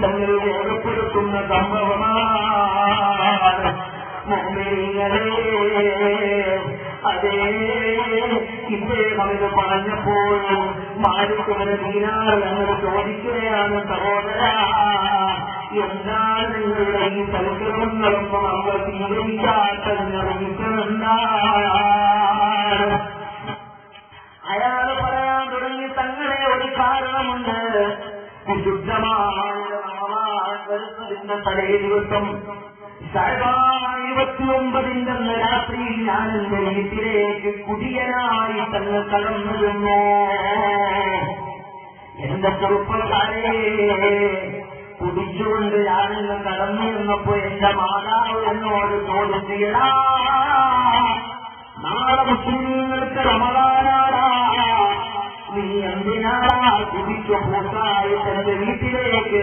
തങ്ങൾ രേഖപ്പെടുത്തുന്ന സംഭവമാണ്. മുഅ്മിനീങ്ങളെ, അതേ ഇദ്ദേഹം ഇത് പറഞ്ഞപ്പോഴും മാലിക്കുമന ദീനാർ ഞങ്ങൾ ചോദിക്കുകയാണ്, സഹോദര എന്താണ് നിങ്ങളുടെ ഈ സൽക്കരങ്ങളൊന്നും അവർ സ്വീകരിക്കാത്തതിന് റീസണെന്താണ്? അയാൾ പറയാൻ തുടങ്ങി, തങ്ങളെ ഒരു കാരണമുണ്ട്. വിശുദ്ധമായ വരുന്നതിന്റെ തലേ ദിവസം 29 രാത്രിയിൽ ഞാൻ എന്റെ വീട്ടിലേക്ക് കുടിയനായി തന്നെ കടന്നിരുന്നു. എന്റെ ചെറുപ്പക്കാരെ, കുടിച്ചുകൊണ്ട് ഞാനിന്ന് കടന്നിരുന്നപ്പോ എന്റെ മാതാവ് എന്നോട് ചോദിച്ചിടാ, നാളെ മുസ്ലിങ്ങൾക്ക് റമദാനാടാ, നീ എന്തിനാടാ കുടിച്ചു പൂസായിട്ട് എന്റെ വീട്ടിലേക്ക്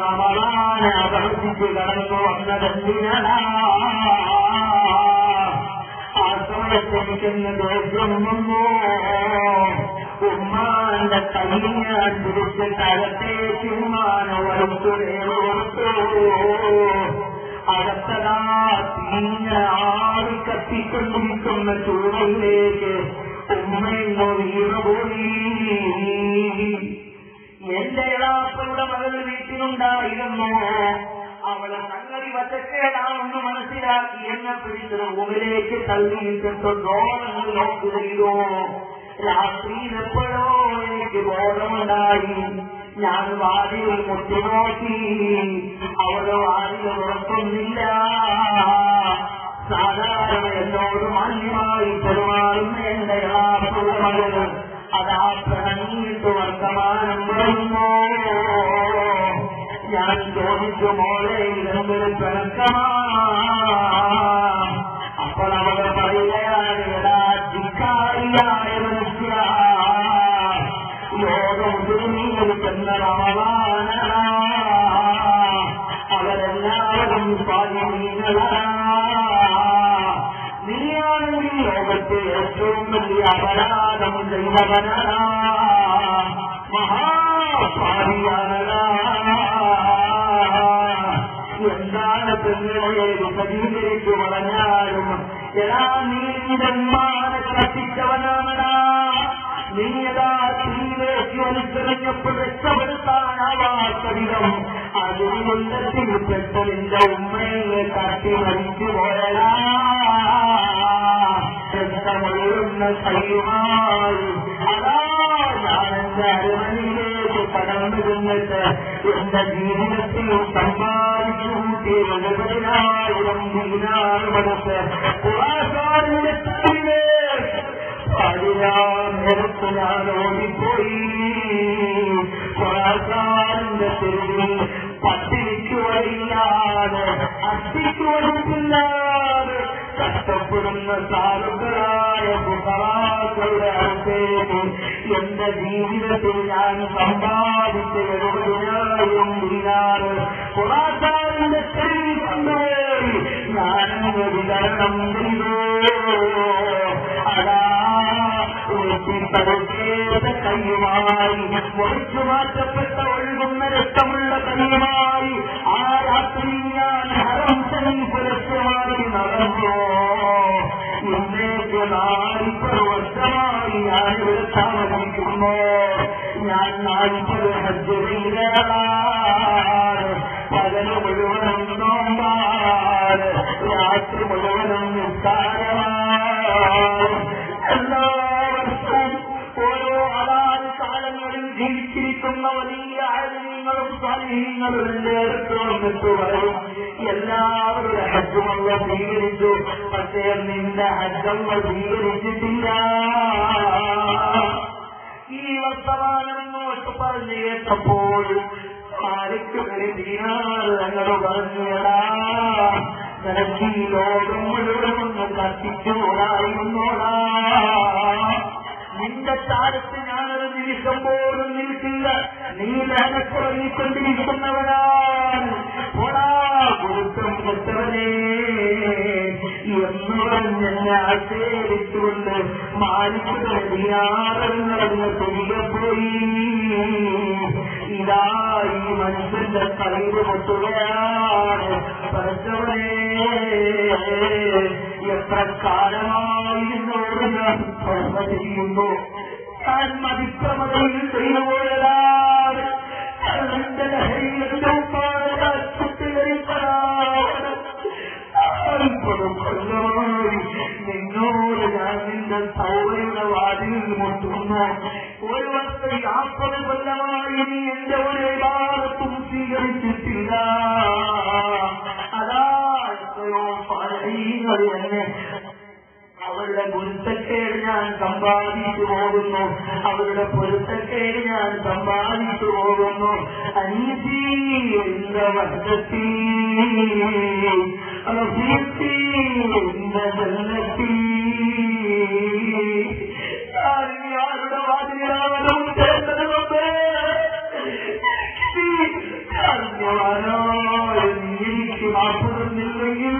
റമദാനെ അപഹരിച്ച് കടന്നു വന്നതെന്തിനാടാ? ആ സമയത്ത് എനിക്കെന്ന് ദേഷ്യം വന്നു. ഉമ്മാന്റെ കയ്യിൽ ഞാൻ പിടിച്ചിട്ട് അകത്തേക്ക് ഉമ്മാനെ കൊടുത്തു. അകത്തതാ തീഞ്ഞ ആടി കത്തിക്കൊണ്ടിരിക്കുന്ന ചൂടിലേക്ക് ഉമ്മയെന്നോ വീണുപോയി. എന്റെ ഇളാപ്പയുടെ മകൾ വീട്ടിലുണ്ടായിരുന്നു. അവളെ സംഗതി വച്ചേടാണെന്ന് മനസ്സിലാക്കി എന്നെ പിടിച്ച് റൂമിലേക്ക് തള്ളിയിട്ടിട്ട് ഡോറങ്ങൾ ലോക്ക് ചെയ്തു. രാത്രിയിൽ എപ്പോഴോ എനിക്ക് ബോധമുണ്ടായി. ഞാൻ വാതിൽ മുട്ടിനോക്കി. അവള് വാതിൽ തുറക്കുന്നില്ല. സാധാരണ എന്നോട് മാന്യമായി പെരുമാറുന്ന എന്റെ യാതൊരു മകൾ അതാ പിണങ്ങിയിട്ട് വർത്തമാനം പറയുന്നു. ഞാൻ ചോദിച്ചു, മോളെ ഇതെന്തൊരു പിണക്കമാ? അപ്പോൾ അവൾ പറയുകയാണ്, എടാ ധിക്കാരിയായ മനുഷ്യ, ലോകമുതിർന്നീകരിക്കുന്ന റമദാനാ, അവരെല്ലാവരും സ്വാധീനങ്ങളാ. നീയാണെങ്കിൽ ലോകത്തെ ഏറ്റവും വലിയ അപരാധം ചെയ്തവനാ, മഹാസ്വാധിയാണടാ. എന്താണ് പെണ്ണുകളെ വിശദീകരിച്ചു പറഞ്ഞാലും, എടാ നീ ഇതെന്താണ് കത്തിച്ചവനാണടാ. നീയതാ തീയിലേക്ക് വലിച്ചെറിഞ്ഞപ്പോൾ രക്ഷപ്പെടുത്താനാവാത്ത വിധം അതിനുള്ളത്തിൽ പെട്ട നിന്റെ ഉമ്മയെ തട്ടി മരിച്ചു പോയടാ. രക്തമൊഴുകുന്ന കൈയുമായി അതാ ഞാൻ എന്റെ അരമനയിലേക്ക് കടന്നു ചെന്നിട്ട് എന്റെ ജീവിതത്തിൽ സമ്പാദിച്ചു കൂട്ടി 70,000 ദീനാർ കൊടുത്ത് ഖുറാസാനിലെ നേരത്ത് ഞാൻ ഓടിപ്പോയി. ഖുറാസാനിന്റെ തെരുവിൽ പട്ടിണിക്ക് വഴിയില്ലാതെ അട്ടിക്ക് വഴിപ്പില്ലാതെ കഷ്ടപ്പെടുന്ന സാധുക്കളായ ഫുഖറാക്കളുടെ അടുത്തേക്ക് എന്റെ ജീവിതത്തിൽ ഞാൻ സമ്പാദിച്ച 70,000 ദീനാർ ഖുറാസാനിന്റെ തെരുവിൽ കൊണ്ടുപോയി ഞാനങ്ങ് വിതരണം ചെയ്തു. അതാ കൈയുമായി മുറിച്ചു മാറ്റപ്പെട്ട ഒഴുകുന്ന രക്തമുള്ള കൈയുമായി ആ രാത്രി ഞാൻ ഹറം ശരീഫ് ലക്ഷ്യമായി നടന്നു. ഇന്നേക്ക് 40 വർഷമായി ഞാനിവിടെ താമസിക്കുന്നു. ഞാൻ 40 ഹജ്ജ് ചെയ്തതാണ്. പകല് മുഴുവനും നോമ്പാണ്, രാത്രി മുഴുവനും നിസ്കാരമാണ്. എല്ലാ വർഷവും ഓരോ അതാത് കാലങ്ങളിൽ ജീവിച്ചിരിക്കുന്ന വലിയ ആലിമീങ്ങളും സ്വാലിഹീങ്ങളും എന്റെ അടുത്ത് വന്നിട്ട് പറയും, എല്ലാവരുടെ ഹജ്ജുമല്ല സ്വീകരിച്ചു, പക്ഷേ നിന്റെ ഹജ്ജമ്മ സ്വീകരിച്ചിട്ടില്ല. ഈ വർത്തമാനം നോട്ട് പറഞ്ഞു കേട്ടപ്പോൾ ആരിക്കുമൊരു ദീനാർ ഞങ്ങൾ പറഞ്ഞടാ, നിനക്ക് ഈ ലോകം മുഴുവൻ ഒന്ന് കത്തിച്ചുകൂടായിരുന്നോടാ. നിന്റെ താരത്ത് ഞാനൊരു നിമിഷം പോലും നിൽക്കില്ല. നീ ലാനക്കുറങ്ങിക്കൊണ്ടിരിക്കുന്നവനാണ്. പോടാ ഗുരുത്വം പെട്ടവനെ എന്ന് പറഞ്ഞെന്നെ ആക്ഷേപിച്ചുകൊണ്ട് മാലിക്കുകളുടെ ദീനാറങ്ങളെന്ന് തിരികെ പോയി. ഇതാ ഈ മനുഷ്യന്റെ കൈവ് പൊട്ടുകയാണ്. പഠിച്ചവനെ എത്ര കാലമായി എന്നോട് ഞാൻ ഓർമ്മ ചെയ്യുന്നു. ഞാൻ മതിക്രമതയിൽ ചെയ്തു പോയതാണ്. എന്റെ കൊല്ലമായി നിന്നോട് ഞാൻ നിന്റെ സൗകര്യയുടെ വാതിൽ മുട്ടുന്നു. ഒരു വർഷം 40 കൊല്ലമായി നീ എന്റെ ഒരു ഭാഗത്തും സ്വീകരിച്ചിട്ടില്ല. അതാ എത്രയോ പഴയങ്ങൾ തന്നെ അവരുടെ ഗുരുത്തക്കേട് ഞാൻ സമ്പാദിച്ചു പോകുന്നു. അവരുടെ പൊരുത്തക്കേട് ഞാൻ സമ്പാദിച്ചു പോകുന്നു. അനീതി എന്റെ വർഷത്തി അനീതി എന്റെ ജന്മത്തി ആരുടെ വാതിലാവലും ചേർത്തത് കൊണ്ട് എനിക്ക് മാപ്പുന്നില്ലെങ്കിൽ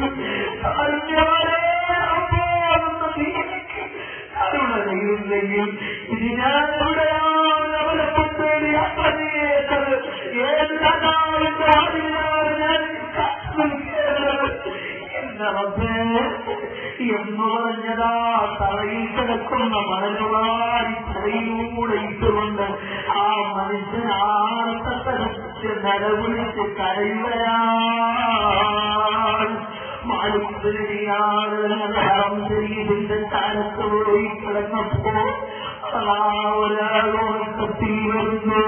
ില്ലെങ്കിൽ ഇത് ഞാൻ എവിടെയാണ് അവലപ്പെട്ടത് യാത്ര ചെയ്യേണ്ടത്? ഏതാവിന്റെ വാതിലാണ് ഞാൻ എന്ന് പറഞ്ഞതാ തറയിൽ കിടക്കുന്ന മണലുവാരി തറയിലൂടെ ഇട്ടുകൊണ്ട് ആ മനുഷ്യൻ ആർത്തത്തരച്ച് നിലവിളിച്ച് കരയുകയാണ്. മാലിന്യാളം ശരീരത്തിന്റെ കാലത്തോടെ കിടന്നപ്പോ ഒരാളോടത്തിൽ വരുന്നു.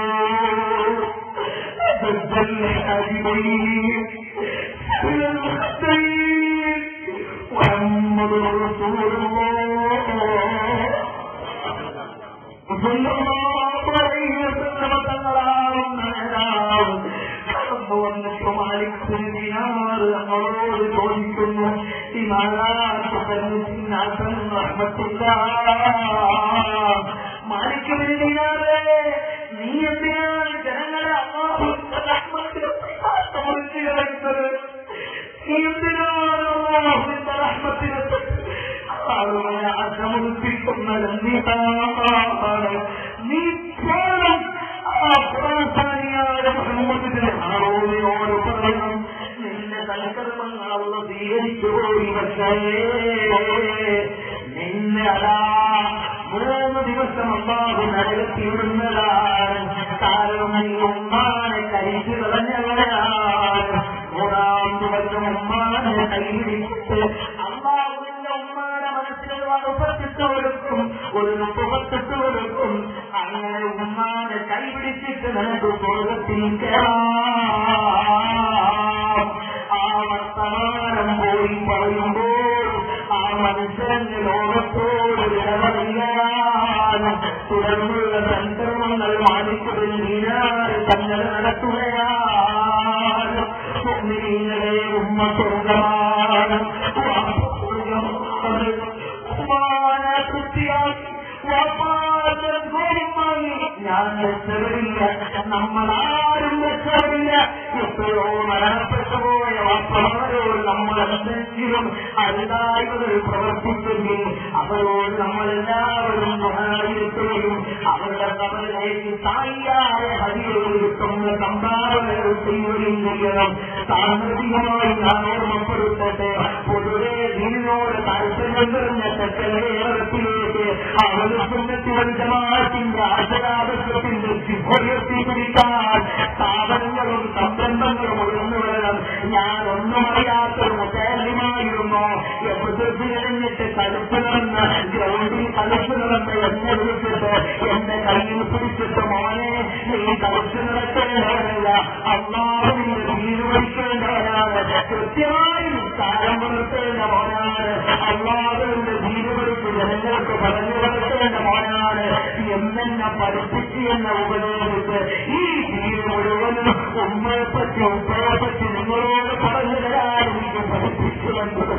വന്നിട്ട് മാലിക്കുഞ്ഞാറ് നമ്മളോട് ചോദിക്കുന്നു, ഈ മാലിക്കുഞ്ഞാറ് നീ എന്തിനാണ് ജനങ്ങളെ അള്ളാഹുവിന്റെ നീ എന്തിനാണ് അള്ളാഹുവിന്റെ റഹ്മത്തിനെ ആളുകളെ ആശ്രമിപ്പിക്കുന്ന എന്തിനാണ് നീ പോലും മുഹമ്മദിന്റെ ആറോളിനോട് പറയണം, നിന്റെ സൽക്കർമ്മങ്ങളൊന്ന് സ്വീകരിച്ചു പോയി. പക്ഷേ നിന്നെ അതാ 3 ദിവസം അള്ളാഹു നരകത്തിവിടുന്നതാണ്. കാരണം നീ ഉമ്മാനെ കഴിച്ചു കളഞ്ഞവരാണ്. 3-ാം ദിവസം ഉമ്മാനെ കൈപിടിച്ച് അള്ളാഹുവിന്റെ ഉമ്മാനെ മനസ്സിലുള്ള ഉപത്തിട്ട് കൊടുക്കും, ഒരു ഉപത്തിട്ട് കൊടുക്കും. അങ്ങനെ ഉമ്മാനെ കൈപിടിച്ചിട്ട് നിനക്ക് സ്വർഗത്തിൽ കേറാം. ആ വർത്തമാനം പോയി പറയുമ്പോൾ ആ മനുഷ്യന്റെ ലോകത്തോട് വിടവറിയാൻ തുടർന്നുള്ള സംക്രമങ്ങൾ മാനിക്കുന്നതിനാണ് തങ്ങൾ നടത്തുകയാണ്. നിങ്ങളെ ഉമ്മ സ്വർഗമാണ്, ഉമ്മാനെ കൃത്യാക്കി ഞാൻ രക്ഷകരില്ല, നമ്മളാരും രക്ഷകരില്ല. എപ്പോഴോ മരണപ്പെട്ടു പോയ വാപ്പമാരോട് നമ്മൾ എന്തെങ്കിലും അരുതായ്മകൾ പ്രവർത്തിച്ചെങ്കിൽ അവരോട് നമ്മളെല്ലാവരും സഹായിക്കുകയും അവരുടെ കബറിലേക്ക് തായിയായ ഹരിയോടുക്കുന്ന സംഭാവനകൾ ചെയ്യുകയും ചെയ്യണം. സാമ്പത്തികമായി ഞാൻ ഓർമ്മപ്പെടുത്തട്ടെ, പൊതുവെ ദീനിനോട് താല്പര്യം നിറഞ്ഞ തെറ്റേറത്തിലേക്ക് അവരുടെ ആശയാവശ്യത്തിന്റെ ഉയർത്തി പിടിക്കാൻ സ്ഥാപനങ്ങളും സംരംഭങ്ങളും ഉയർന്നു വരണം. ഞാൻ ഒന്നും അറിയാത്തൊരു മുതലിമായിരുന്നു. എപ്പോഴത്തേക്ക് കഴിഞ്ഞിട്ട് കളിച്ചു നടന്ന ഗ്രൗണ്ടിൽ കളിച്ചു നടന്ന എന്നെ വിളിച്ചിട്ട് എന്റെ കയ്യിൽ പിടിച്ചിട്ട്, മോനെ നീ കളിച്ചു നടത്തേണ്ടവരല്ല, അള്ളാഹുവിന്റെ തീരുവഹിക്കേണ്ടവരാണ്, കൃത്യമായി കാലം പുലർത്തേണ്ട മോനാണ്, അള്ളാഹുവിന്റെ തീരുവഹിച്ച് ജനങ്ങൾക്ക് പറഞ്ഞു കൊടുക്കേണ്ട മോനാണ് എന്നെ പഠിപ്പിച്ച് എന്നെ ഉപദേശിച്ച് ഈ തീര് മുഴുവനും ഉമ്മയെപ്പറ്റി ഉപ്പയെപ്പറ്റി നിങ്ങളോട് പറഞ്ഞു തരാൻ എനിക്ക് പഠിപ്പിച്ചു വന്നത്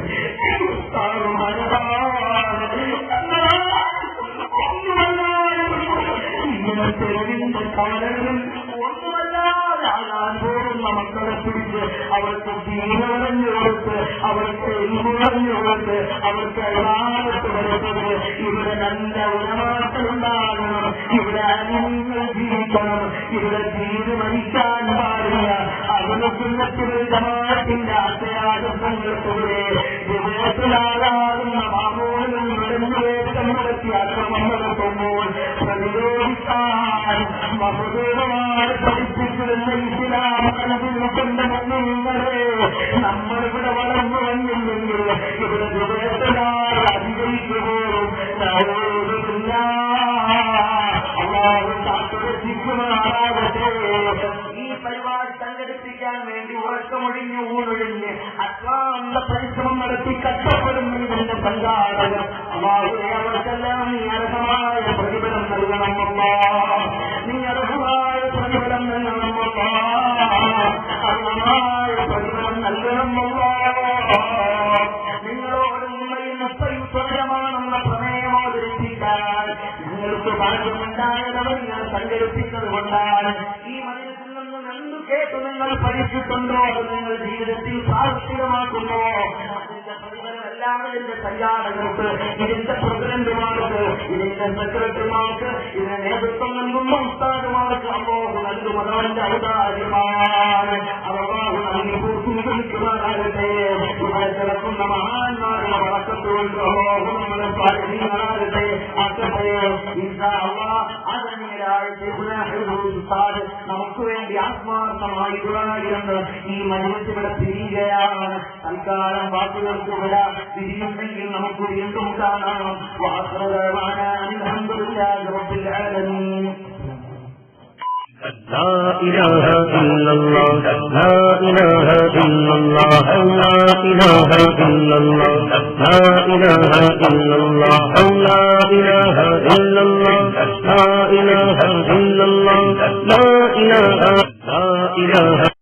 ഇങ്ങനെ തെരുവിന്റെ കാലങ്ങളിൽ ഒന്നുമല്ലാതെ ആകാൻ പോകുന്ന മക്കളെ പിടിച്ച് അവർക്ക് ദീന പറഞ്ഞു കൊടുത്ത് അവർക്ക് ഇൽമു പറഞ്ഞു കൊടുത്ത് അവർക്ക് ഇബാദത്ത് വരുന്നത് ഇവിടെ നല്ല ഉലമാക്കളുണ്ടാകണം, ഇവിടെ അന്യങ്ങൾ ജീവിക്കണം, ഇവിടെ തീരുമാനിക്കാൻ പാടില്ല. അതിന് സുന്നത്തുൽ ജമാഅത്തിന്റെ ആശയാദർശങ്ങൾക്കെതിരെ വിവേകത്തിലാകാവുന്ന മാമൂലും നുഴഞ്ഞുവേറ്റം നടത്തി അക്രമം നടത്തുമ്പോൾ പ്രതിരോധിക്കാൻ മഹദൂരമായി പഠിപ്പിച്ചിരുന്ന ഇസ്ലാം മനസ്സിൽ കൊണ്ട മുന്നേ നമ്മളിവിടെ വളർന്നു വന്നില്ലെങ്കിൽ ഇവിടെ വിവേകത്തിലായി അധികരിക്കുകയും അള്ളാഹു കാത്തുരക്ഷിക്കുമാറാകട്ടെ. ഈ പരിപാടി സംഘടിപ്പിക്കാൻ വേണ്ടി ഉറക്കമൊഴിഞ്ഞ് ഊണൊഴിഞ്ഞ് അത്വാന്ത പരിശ്രമം നടത്തി കഷ്ടപ്പെടുന്നതിന്റെ സംഘാടകർ അള്ളാഹുവേ അവർക്കെല്ലാം നീ അർഹമായ പ്രതിഫലം നൽകണമല്ലോ, നീ അർഹമായ പ്രതിഫലം നൽകണമല്ലോ, അർഹമായ പ്രതിഫലം നൽകണമല്ലോ. നിങ്ങളോട് ഉമ്മയിൽ സ്വയമാണെന്ന പ്രമേയം അവതരിപ്പിക്കാൻ നിങ്ങൾക്ക് ഭാഗ്യമുണ്ടായതവർ നിങ്ങൾ സംഘടിപ്പിച്ചത് കൊണ്ടാണ്. ഈ മനുഷ്യത്തിൽ നിന്ന് എന്തു കേട്ടു നിങ്ങൾ പഠിച്ചിട്ടുണ്ടോ അത് നിങ്ങൾ ജീവിതത്തിൽ പ്രാവർത്തികമാക്കുന്നു. അതിന്റെ പ്രതിഫലം എല്ലാവരുടെ സംഘാടകർക്ക്, ഇതിന്റെ പ്രസിഡന്റുമാർക്ക്, ഇതിന്റെ സെക്രട്ടറിമാർക്ക്, ഇതിന് നേതൃത്വം നൽകുന്ന ഉസ്താദുമാർക്ക് അല്ലാഹു നൽകും. അവന്റെ ഔദാര്യമാണ്. അല്ലാഹു നൽകി പൂർത്തീകരിക്കുവാനാകട്ടെ. ഇവിടെ കിടക്കുന്ന മഹാന്മാരുടെ വളക്കത്തുകൊണ്ട് അല്ലാഹു നമ്മളെ പാഠനീയങ്ങളാകട്ടെ ആക്കട്ടെ. ഇൻഷാ അല്ലാഹ് ആദരണീയരായ ശൈഖുനാ ഹിഫ്ദുൽ ഉസ്താദ് നമുക്ക് വേണ്ടി ആത്മാർത്ഥമായി ദുആയിരുന്ന് ഈ മജ്‌ലിസ് ഇവിടെ പിരിയുകയാണ്. തൽക്കാലം വാക്കുകൾക്ക് വിട പിരിയുന്നെങ്കിൽ നമുക്ക് വീണ്ടും കാണാം. വആഖിറു ദഅവാനാ അൽഹംദുലില്ലാഹി റബ്ബിൽ ആലമീൻ. لا إله إلا الله لا إله إلا الله لا إله إلا الله لا إله إلا الله لا إله إلا الله لا إله إلا الله لا إله